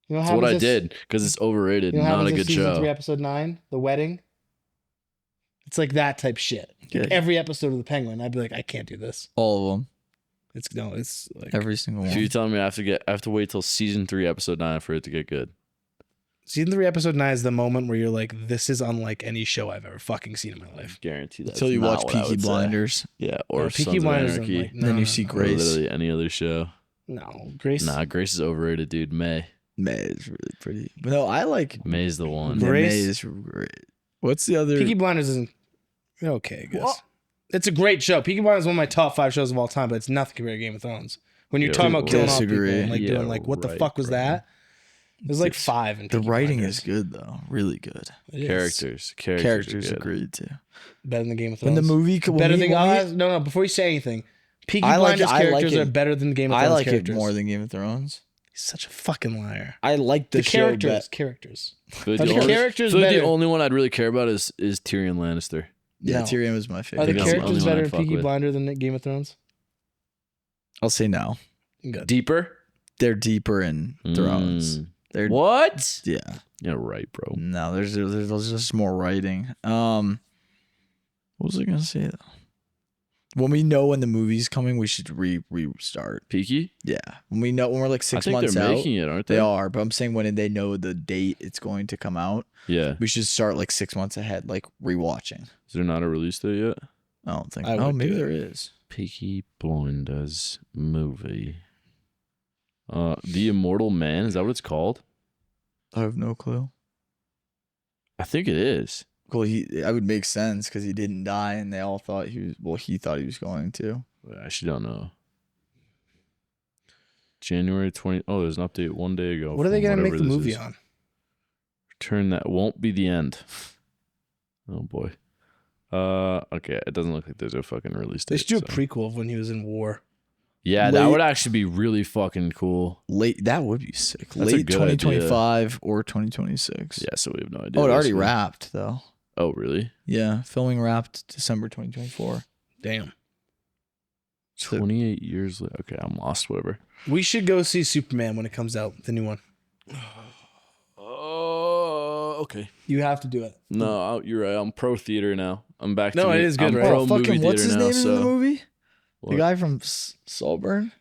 You know That's what I did because it's overrated. You know, Not a in good season show. 3, episode 9, the wedding. It's like that type shit. Like Yeah. every episode of the Penguin, I'd be like, I can't do this. All of them. It's like Every single So one. you're telling me I have to wait till season 3, episode 9 for it to get good? season 3, episode 9 is the moment where you're like, this is unlike any show I've ever fucking seen in my life. Guarantee that. Until you watch Peaky Blinders. Yeah, or Peaky Sons of Blinders, I'm Anarchy. like, Then you see Or Grace. literally any other show. No, Grace. Nah, Grace is overrated, dude. May May is really pretty. But no, I like May's the one. Yeah, Grace. May is great. What's the other? Peaky Blinders isn't okay, I guess. Well- It's a great show. Peaky Blinders is one of my top 5 shows of all time, but it's nothing compared to Game of Thrones. When you're Yeah, talking about killing off people disagree. and like Yeah, doing like, what the right, fuck was bro. that? There's like It's- 5 in The Peaky writing Blinders. is good though, really good. It is. Characters Characters are are good. great too. better than Game of When Thrones. the movie, better than no. Before you say anything, Peaky I like it- Blinders I like characters it- are better than Game of I Thrones like characters. it more than Game of Thrones. He's such a fucking liar. I like the, The show characters, bet- characters. But Are the characters the better? only one I'd really care about is Tyrion Lannister. Yeah, No. Tyrion was my Are favorite. the that's the only characters one better I'd in fuck Peaky with. Blinders than Game of Thrones? I'll say no. Good. Deeper? They're deeper in Thrones. They're What? yeah. Yeah, right, bro. No, there's just more writing. What was I gonna say though? When we know when the movie's coming, we should restart. Peaky? Yeah, when we're like I 6 think months they're out, making it, aren't they? they are. But I'm saying when they know the date it's going to come out, Yeah. we should start like 6 months ahead, like rewatching. Is there not a release date yet? I don't think. I Oh, would maybe do it. there is. Peaky Blinders movie. The Immortal Man, is that what it's called? I have no clue. I think it is. Cool. I would make sense because he didn't die, and they all thought he was. Well, he thought he was going to. I actually don't know. January 20. Oh, there's an update 1 day ago. What are they going to make the movie on? Return that won't be the end. Oh boy. Okay. It doesn't look like there's a fucking release date. They should do a prequel of when he was in war. Yeah, that would actually be really fucking cool. That would be sick. That's a late good 2025 or 2026. Yeah, so we have no idea. Oh, it already wrapped though. Oh, really? Yeah, filming wrapped December 2024. Damn. 28 years later. Okay, I'm lost. Whatever. We should go see Superman when it comes out, the new one. Oh, okay. You have to do it. No, you're right. I'm pro theater now. I'm back. No, to it is good, I'm right? pro Fucking movie what's theater his now. name in the movie? What? The guy from Saltburn.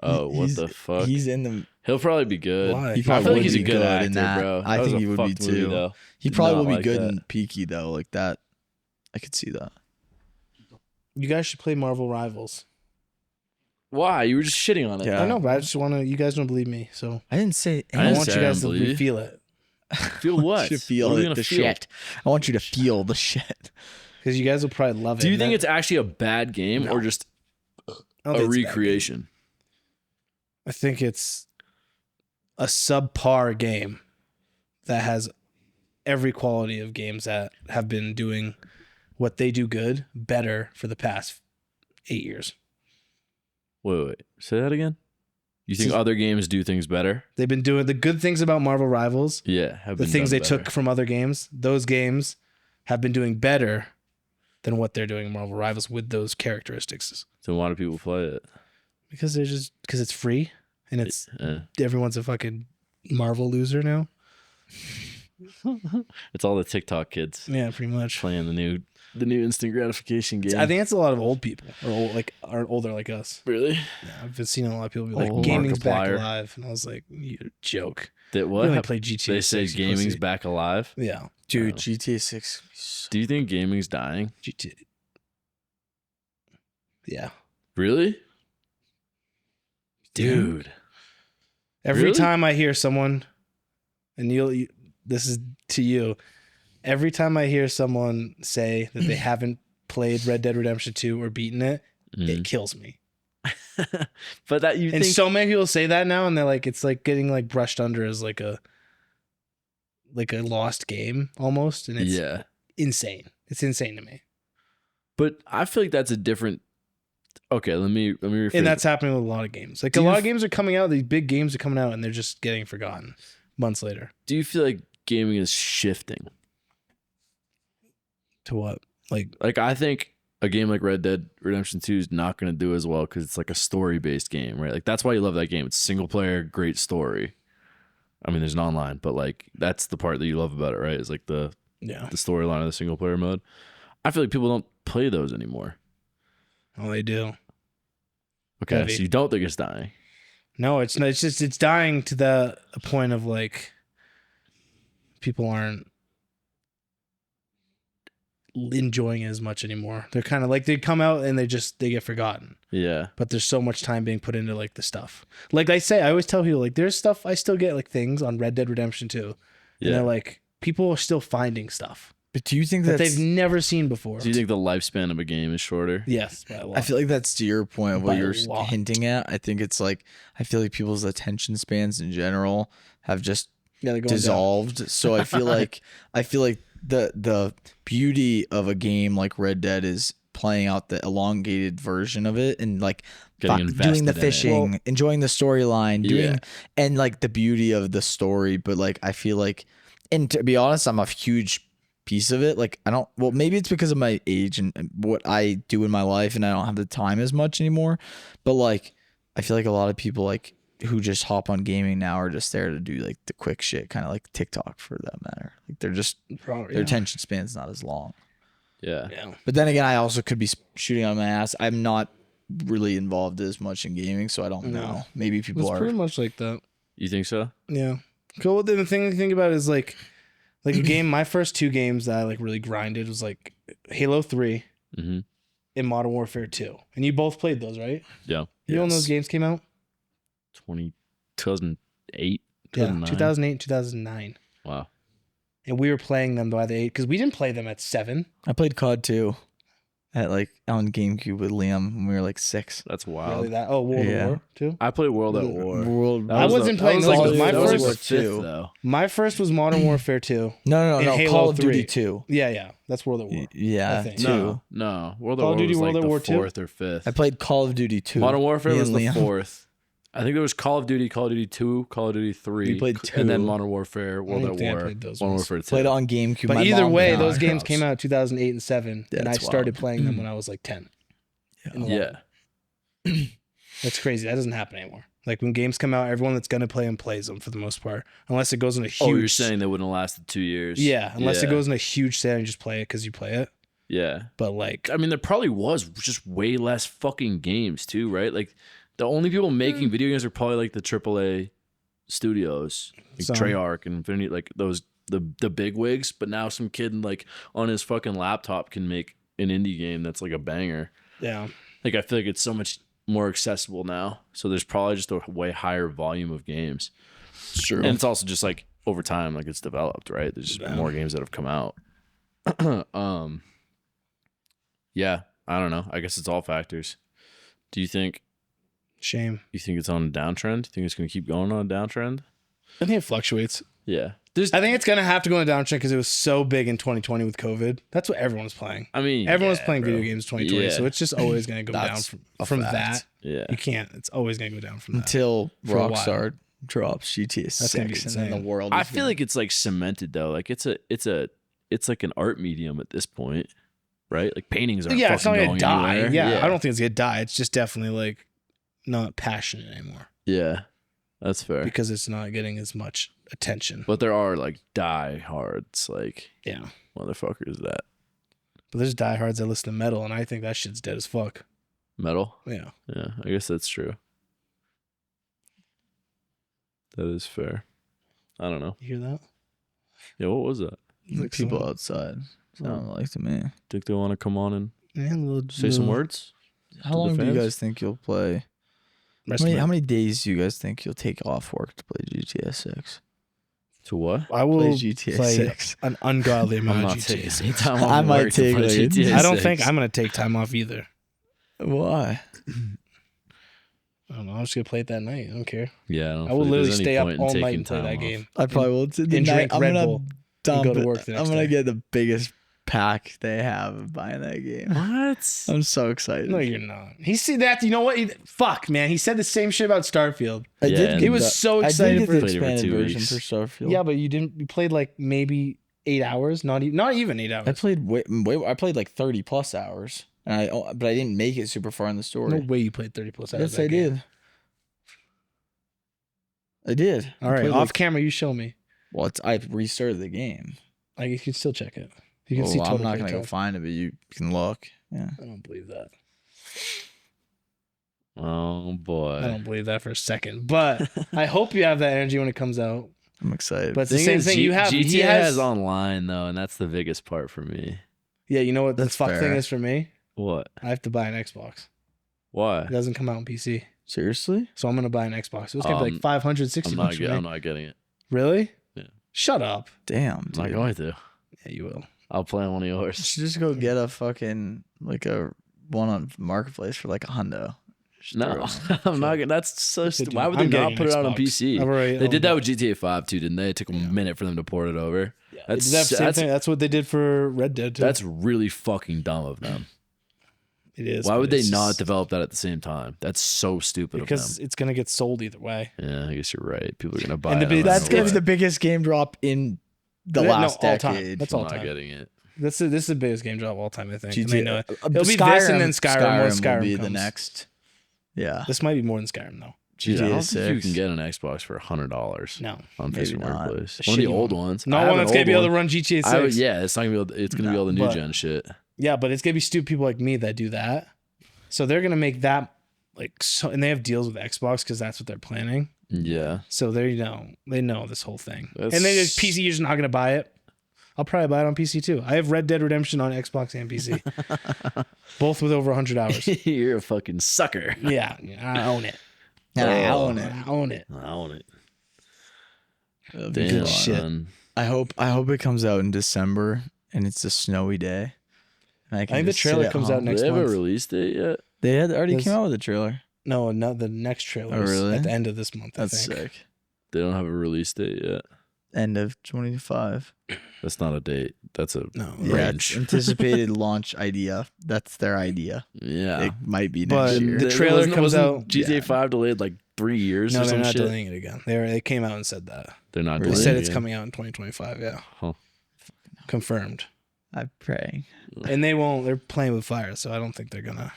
Oh, what the fuck? He's in the. He'll probably be good. Why? He I probably feel like would he's a be good actor, in that. bro. I That was think a he would be fucked movie, too. though. He Did probably not will be like good that. in Peaky though, like that. I could see that. You guys should play Marvel Rivals. Why? You were just shitting on it. Yeah. I know, but I just want to. You guys don't believe me, so I didn't say. I I didn't want say you I guys don't to believe you. feel it. Feel I what? want you to feel What are we it, gonna the feel? shit. I want you to feel the shit. Because you guys will probably love it. Do you and think that- it's actually a bad game or just I don't a think it's bad. recreation? I think it's a subpar game that has every quality of games that have been doing what they do good better for the past 8 years. Wait. Say that again. You think other games do things better? They've been doing the good things about Marvel Rivals, Yeah, have the been things done they better. took from other games. Those games have been doing better than what they're doing in Marvel Rivals with those characteristics. So why do people play it? Because it's free and it's Eh. everyone's a fucking Marvel loser now. It's all the TikTok kids Yeah, pretty much. playing the new instant gratification game. I think it's a lot of old people or are older like us. really Yeah, I've been seeing a lot of people be like, Old "Gaming's back Markiplier. alive," and I was like, "You joke." that We only what play GTA. they say 6, you gaming's pussy. back alive. Yeah, Dude, Oh. GTA 6. Do you think gaming's dying? GTA. Yeah, Really, dude? every Really? time I hear someone, and this is to you. Every time I hear someone say that they haven't played Red Dead Redemption 2 or beaten it, it kills me. But that you And think so many people say that now, and they're like, it's like getting like brushed under as like a lost game almost, and it's yeah. insane. It's insane to me, But I feel like that's a different. Okay, let me rephrase. and that's happening with a lot of games. Like Do a you lot of games are coming out; these big games are coming out, and they're just getting forgotten months later. Do you feel like gaming is shifting? To what? Like I think a game like Red Dead Redemption 2 is not going to do as well because it's like a story-based game, right? Like that's why you love that game. It's single player, great story. I mean, there's an online, but like that's the part that you love about it, right? Is like the storyline of the single player mode. I feel like people don't play those anymore. Oh, they do. Okay, Heavy. so you don't think it's dying? No, it's not. It's just it's dying to the point of like people aren't enjoying it as much anymore. They're kind of like they come out and they get forgotten. Yeah. But there's so much time being put into like the stuff. Like I say, I always tell people like there's stuff I still get like things on Red Dead Redemption 2. And Yeah. they're like people are still finding stuff But do you think that that's? they've never seen before. Do you think the lifespan of a game is shorter? Yes, by a lot. I feel like that's to your point of By what a you're lot. hinting at. I think it's like I feel like people's attention spans in general have just yeah, they're going down. dissolved. So I feel like the beauty of a game like Red Dead is playing out the elongated version of it and like Getting doing invested the in it. fishing, Well- enjoying the storyline, doing Yeah. and like the beauty of the story. But like I feel like, and to be honest, I'm a huge piece of it. Like I don't. Well, maybe it's because of my age and what I do in my life, and I don't have the time as much anymore. But like I feel like a lot of people like who just hop on gaming now are just there to do like the quick shit, kind of like TikTok for that matter. Like they're just Probably, their yeah. attention span's not as long. Yeah. Yeah. But then again, I also could be shooting on my ass. I'm not really involved as much in gaming, so I don't No. know. Maybe people It's are. pretty much like that. You think so? Yeah. Cool. Then the thing to think about is like a game. My first two games that I like really grinded was like Halo 3 Mm-hmm. and Modern Warfare 2. And you both played those, right? Yeah. You know when Yes. those games came out? 2008, Yeah, 2009. 2008, 2009. Wow. And we were playing them by the 8 because we didn't play them at 7. I played COD too. at like on GameCube with Liam when we were like 6. That's Really wild. that? Oh, World Yeah. of War too. I played World at War. World. I wasn't playing that was those. like My that was first- the fifth, 2. though. My first was Modern Warfare 2. No, and Halo Call of 3. Duty 2. Yeah, that's World at War. I Yeah, think. 2. No. World Call at of War Duty was like World at the War 2? 4th or 5th. I played Call of Duty 2. Modern Warfare Me was and the Liam. 4th. I think there was Call of Duty 2, Call of Duty 3, We played and then 2. Modern Warfare, World don't at think I War, played those Modern ones. Warfare 2. Played it on GameCube. But My either mom way, got those it. games came out in 2008 and 7, and I That's started wild. playing them when I was like 10. and Yeah. 11. That's crazy. That doesn't happen anymore. Like when games come out, everyone that's gonna play them plays them for the most part, unless it goes in a huge. Oh, you're saying they wouldn't have lasted 2 years? Yeah, unless it Yeah. goes in a huge sale and you just play it because you play it. Yeah. But like, I mean, there probably was just way less fucking games too, right? Like the only people making video games are probably like the AAA studios, like Some. Treyarch and Infinity, like those the big wigs. But now some kid like on his fucking laptop can make an indie game that's like a banger. yeah, Like I feel like it's so much more accessible now. So there's probably just a way higher volume of games. Sure. And it's also just like over time, like it's developed, right? There's just Yeah. more games that have come out. Yeah, I don't know. I guess it's all factors. Do you think shame. it's on a downtrend? Do you think it's going to keep going on a downtrend? I think it fluctuates. Yeah. I think it's gonna have to go on a downtrend because it was so big in 2020 with COVID. That's what everyone was playing. I mean, Everyone was yeah, playing bro. video games 2020, Yeah. so it's just always gonna go down That's a from fact. that. Yeah. You can't. It's always gonna go down from that. Until For a while. Rockstar drops GTA That's gonna be 6 and then the insane. world. I is feel gonna- like it's like cemented though. Like it's like an art medium at this point, right? Like paintings aren't Yeah, it's not fucking gonna going die. anywhere. Yeah, I don't think it's gonna die. It's just definitely like not passionate anymore Yeah, that's fair. because it's not getting as much attention. But there are like diehards, like Yeah, motherfuckers that but there's diehards that listen to metal, and I think that shit's dead as fuck. metal. Yeah, Yeah, I guess that's true. That is fair. I don't know. you hear that? Yeah, what was that? like people outside. Sound like to me. Think they want to come on and Yeah, say some words? How To the long do you fans? guys think you'll play? How many days do you guys think you'll take off work to play GTA 6? To what? I Play will GTA play 6. an ungodly I'm amount not of taking GTA any 6. time off I might work to take play it. GTA I don't 6. think I'm gonna take time off either. Why? I don't know. I'm just gonna play it that night. I don't care. Yeah, I don't I will feel like literally there's any stay up point in all night taking and play time that off. game. I probably will. The and night, drink I'm Red gonna Bull dump go to it. work the next I'm gonna day. get the biggest pack they have of buying that game. What? I'm so excited. No, you're not. He said that. You know what? Fuck, man. He said the same shit about Starfield. I Yeah, did. and get he was the- so I excited did for get it. the Played it for expanded 2 version weeks. for Starfield. Yeah, but you didn't. You played like maybe 8 hours. Not even 8 hours. I played way. I played like 30 plus hours, and but I didn't make it super far in the story. No way you played 30 plus hours. Yes, that I game. did. I did. All I right, played, off like- camera, you show me. Well, I restarted the game. Like you can still check it. You can see Well, total I'm not play gonna go time. find it, but you can look. Yeah. I don't believe that. Oh boy. I don't believe that for a second. But I hope you have that energy when it comes out. I'm excited. But it's the same thing. You have. GTA he has. has online though, and that's the biggest part for me. Yeah, you know what That's the fuck fair. thing is for me? What? I have to buy an Xbox. Why? It doesn't come out on PC. Seriously? So I'm gonna buy an Xbox. It was gonna be like 560 I'm bucks for me. I'm not getting it. Really? Yeah. Shut up. Damn, I'm dude. not going to. Yeah, you will. I'll play on one of You yours. should just go get a fucking like a one on Marketplace for like $100. Just No, throw it on. I'm not gonna. That's so. Dude, Why would they I'm not getting put an it out on Xbox. PC? I've already They owned did that it. with GTA 5 too, didn't they? It took a minute for them to port it over. Yeah, That's they did that same that's, thing. That's what they did for Red Dead too. that's really fucking dumb of them. It is. Why but would they it's not just- develop that at the same time? That's so stupid of Because them. it's gonna get sold either way. Yeah, I guess you're right. People are gonna buy And the it. big- no matter That's gonna be what. the biggest game drop in the No, last all time. decade. That's I'm all not time. getting it. This is the biggest game drop of all time. I think. And they know it. GTA. It'll be this and then Skyrim once Skyrim will be the comes. next. Yeah. This might be more than Skyrim though. Dude, I GTA don't think you 6. can get an Xbox for $100 No, on Maybe Facebook not. Marketplace. A One of the shitty old one. ones. I not have one an that's gonna old be able to one. run GTA 6. Yeah, it's not gonna be. It's gonna be all the new but- gen shit. Yeah, but it's gonna be stupid people like me that do that. So they're gonna make that like so, and they have deals with Xbox because that's what they're planning. Yeah, So they know this whole thing, That's- and they just PC. You're just not gonna buy it. I'll probably buy it on PC too. I have Red Dead Redemption on Xbox and PC, both with over 100 hours. you're a fucking sucker. Yeah, I own it. I Oh. own it. I own it. I own it. It'll be Damn, good shit. son. I hope it comes out in December and it's a snowy day. And I think the trailer comes out Do next they have a month. release date yet? They had already There's- came out with a trailer. No, the next trailer Oh, is really? at the end of this month. That's I think. sick. They don't have a release date yet. End of 25. That's not a date. That's a No, Yeah, it's range. anticipated launch idea. That's their idea. Yeah. It might be But next year. the trailer comes out- GTA yeah. 5 delayed like 3 years no, or they're some not shit. delaying it again. They came out and said that. They're not Really? They delaying said it it's again. coming out in 2025. Yeah, Huh. confirmed. I'm praying. And they won't. They're playing with fire, so I don't think they're gonna.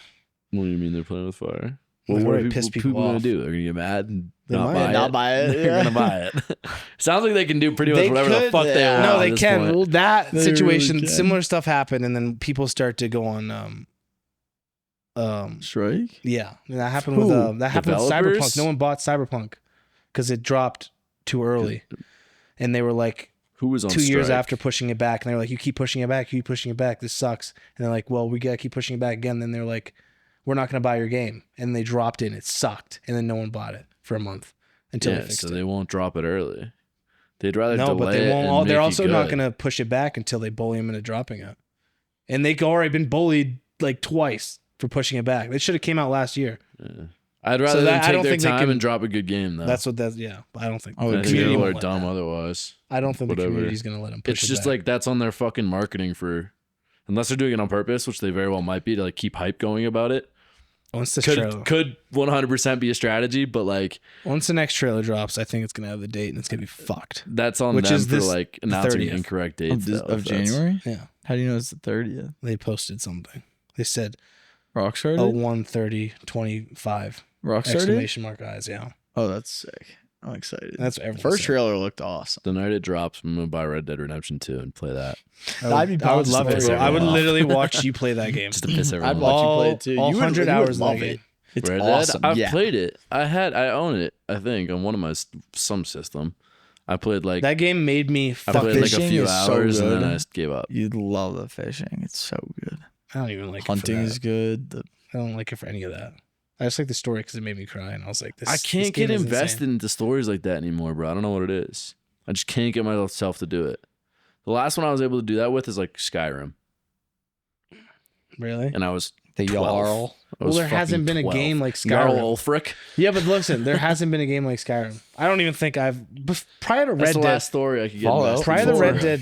What do you mean they're playing with fire? They've Well, what are already people, pissed people gonna off. do? They're gonna get mad and They not might. buy it. Not buy it, They're yeah. gonna buy it. Sounds like they can do pretty much They whatever the could, fuck they yeah. want. No, at they this can. point. Well, that They situation, really can. similar stuff happened, and then people start to go on. Strike? Yeah, and that happened Who? with that happened with Developers? Cyberpunk. No one bought Cyberpunk because it dropped too early, and they were like Who was on 2 years strike? after pushing it back, and they're like, "You keep pushing it back, you keep pushing it back. This sucks." And they're like, "Well, we gotta keep pushing it back again." Then they're like, "We're not gonna buy your game," and they dropped it. And it sucked, and then no one bought it for a month until they Yeah, fixed so it. they won't drop it early. They'd rather No, delay but they it won't. and They're make also it not good. gonna push it back until they bully them into dropping it. And they already been bullied like twice for pushing it back. They should have came out last year. Yeah. I'd rather that- I them don't take their think they time can- and drop a good game though. That's what that's. Yeah, I don't think. Oh, the I think community people won't are let dumb that. otherwise. I don't think Whatever. the community's gonna let them push It's it just back. like that's on their fucking marketing for, unless they're doing it on purpose, which they very well might be to like keep hype going about it. once this trailer, Could 100% be a strategy, but like once the next trailer drops, I think it's gonna have the date and it's gonna be fucked. that's on Which them is for this- like the announcing 30th. incorrect dates though, Of if that's- January? Yeah, How do you know it's the 30th? they posted something. They said Rockstar did? 01/30/25 Rockstar did? exclamation mark eyes. Yeah, Oh, that's sick. I'm excited. that's what everyone First said. trailer looked awesome. The night it drops, I'm gonna buy Red Dead Redemption 2 and play that I'd be I would pumped love to it, play bro. I would everyone off. literally watch you play that game. just to piss everyone I'd off. watch you play All- it too. all You would- 100 you would hours of that love game. it. It's Red awesome. Dead? I've yeah. played it. I own it. I think on one of my some system. I played like That game made me I fucking. played like a fishing few is so hours and then good. I just gave up. You'd love the fishing. It's so good. I don't even like Hunting it for is that. good. The I don't like it for any of that. I just like the story because it made me cry, and I was like, "This." I this can't game get is invested insane. into stories like that anymore, bro. I don't know what it is. I just can't get myself to do it. The last one I was able to do that with is like Skyrim, Really? and I was the 12. Jarl. I Well, was there hasn't fucking been a 12. game like Jarl Skyrim. Ulfric. Yeah, but listen, there hasn't been a game like Skyrim. I don't even think prior to That's Red the Dead. last story I could get Fallout. invested Prior to in. Red Dead,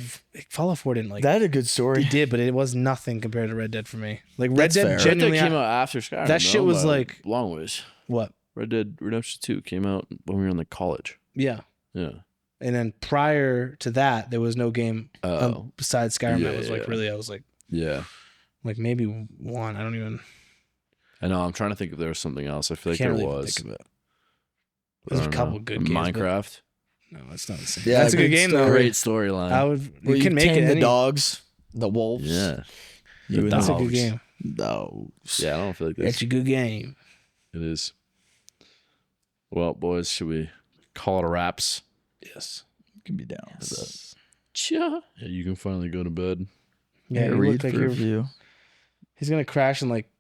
Fallout 4 didn't like. That had a good It story. did, but it was nothing compared to Red Dead for me. Like Red That's Dead, fair. Red Dead genuinely. came out after Skyrim. That shit though, was by a like- long ways. What? Red Dead Redemption 2 came out when we were in like college. Yeah. Yeah. And then prior to that, there was no game Oh. besides Skyrim that Yeah, was like yeah. really. I was like maybe one. I don't even. I know. I'm trying to think if there was something else. I feel like can't there really was. think of it. I There's a don't couple know. good games. but- Minecraft. No, that's not the same. Yeah, That's a good good game story. though. Great storyline. I would. Where You can make tame it. the any- dogs, the wolves. Yeah. You and That's the a good dogs. game. dogs. Yeah, I don't feel like That's this. a good game. It is. Well, boys, should we call it a wraps? Yes. You can be down with that. Yeah, you can finally go to bed. Yeah, Hey, you read look like for you're. review. He's gonna crash and like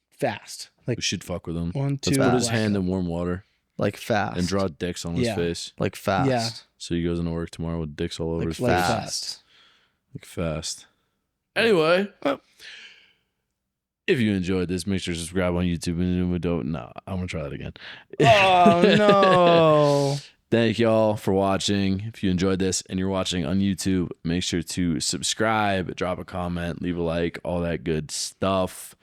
fast. Like We should fuck with him. 1, 2. Let's put his black. hand in warm water Like fast. and draw dicks on his Yeah. face. like fast. Yeah. So he goes into work tomorrow with dicks all over Like, his like face. fast. Like fast. Anyway, if you enjoyed this, make sure to subscribe on YouTube. And we don't. No, I'm gonna try that again. Oh no. Thank y'all for watching. If you enjoyed this and you're watching on YouTube, make sure to subscribe, drop a comment, leave a like, all that good stuff.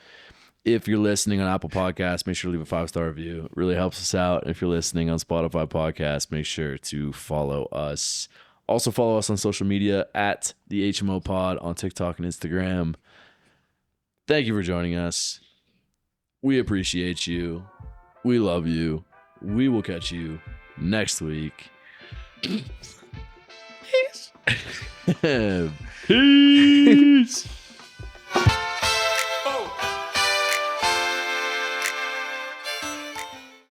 If you're listening on Apple Podcasts, make sure to leave a 5-star review. It really helps us out. If you're listening on Spotify Podcasts, make sure to follow us. Also follow us on social media at the HMO Pod on TikTok and Instagram. Thank you for joining us. We appreciate you. We love you. We will catch you next week. Peace. Peace.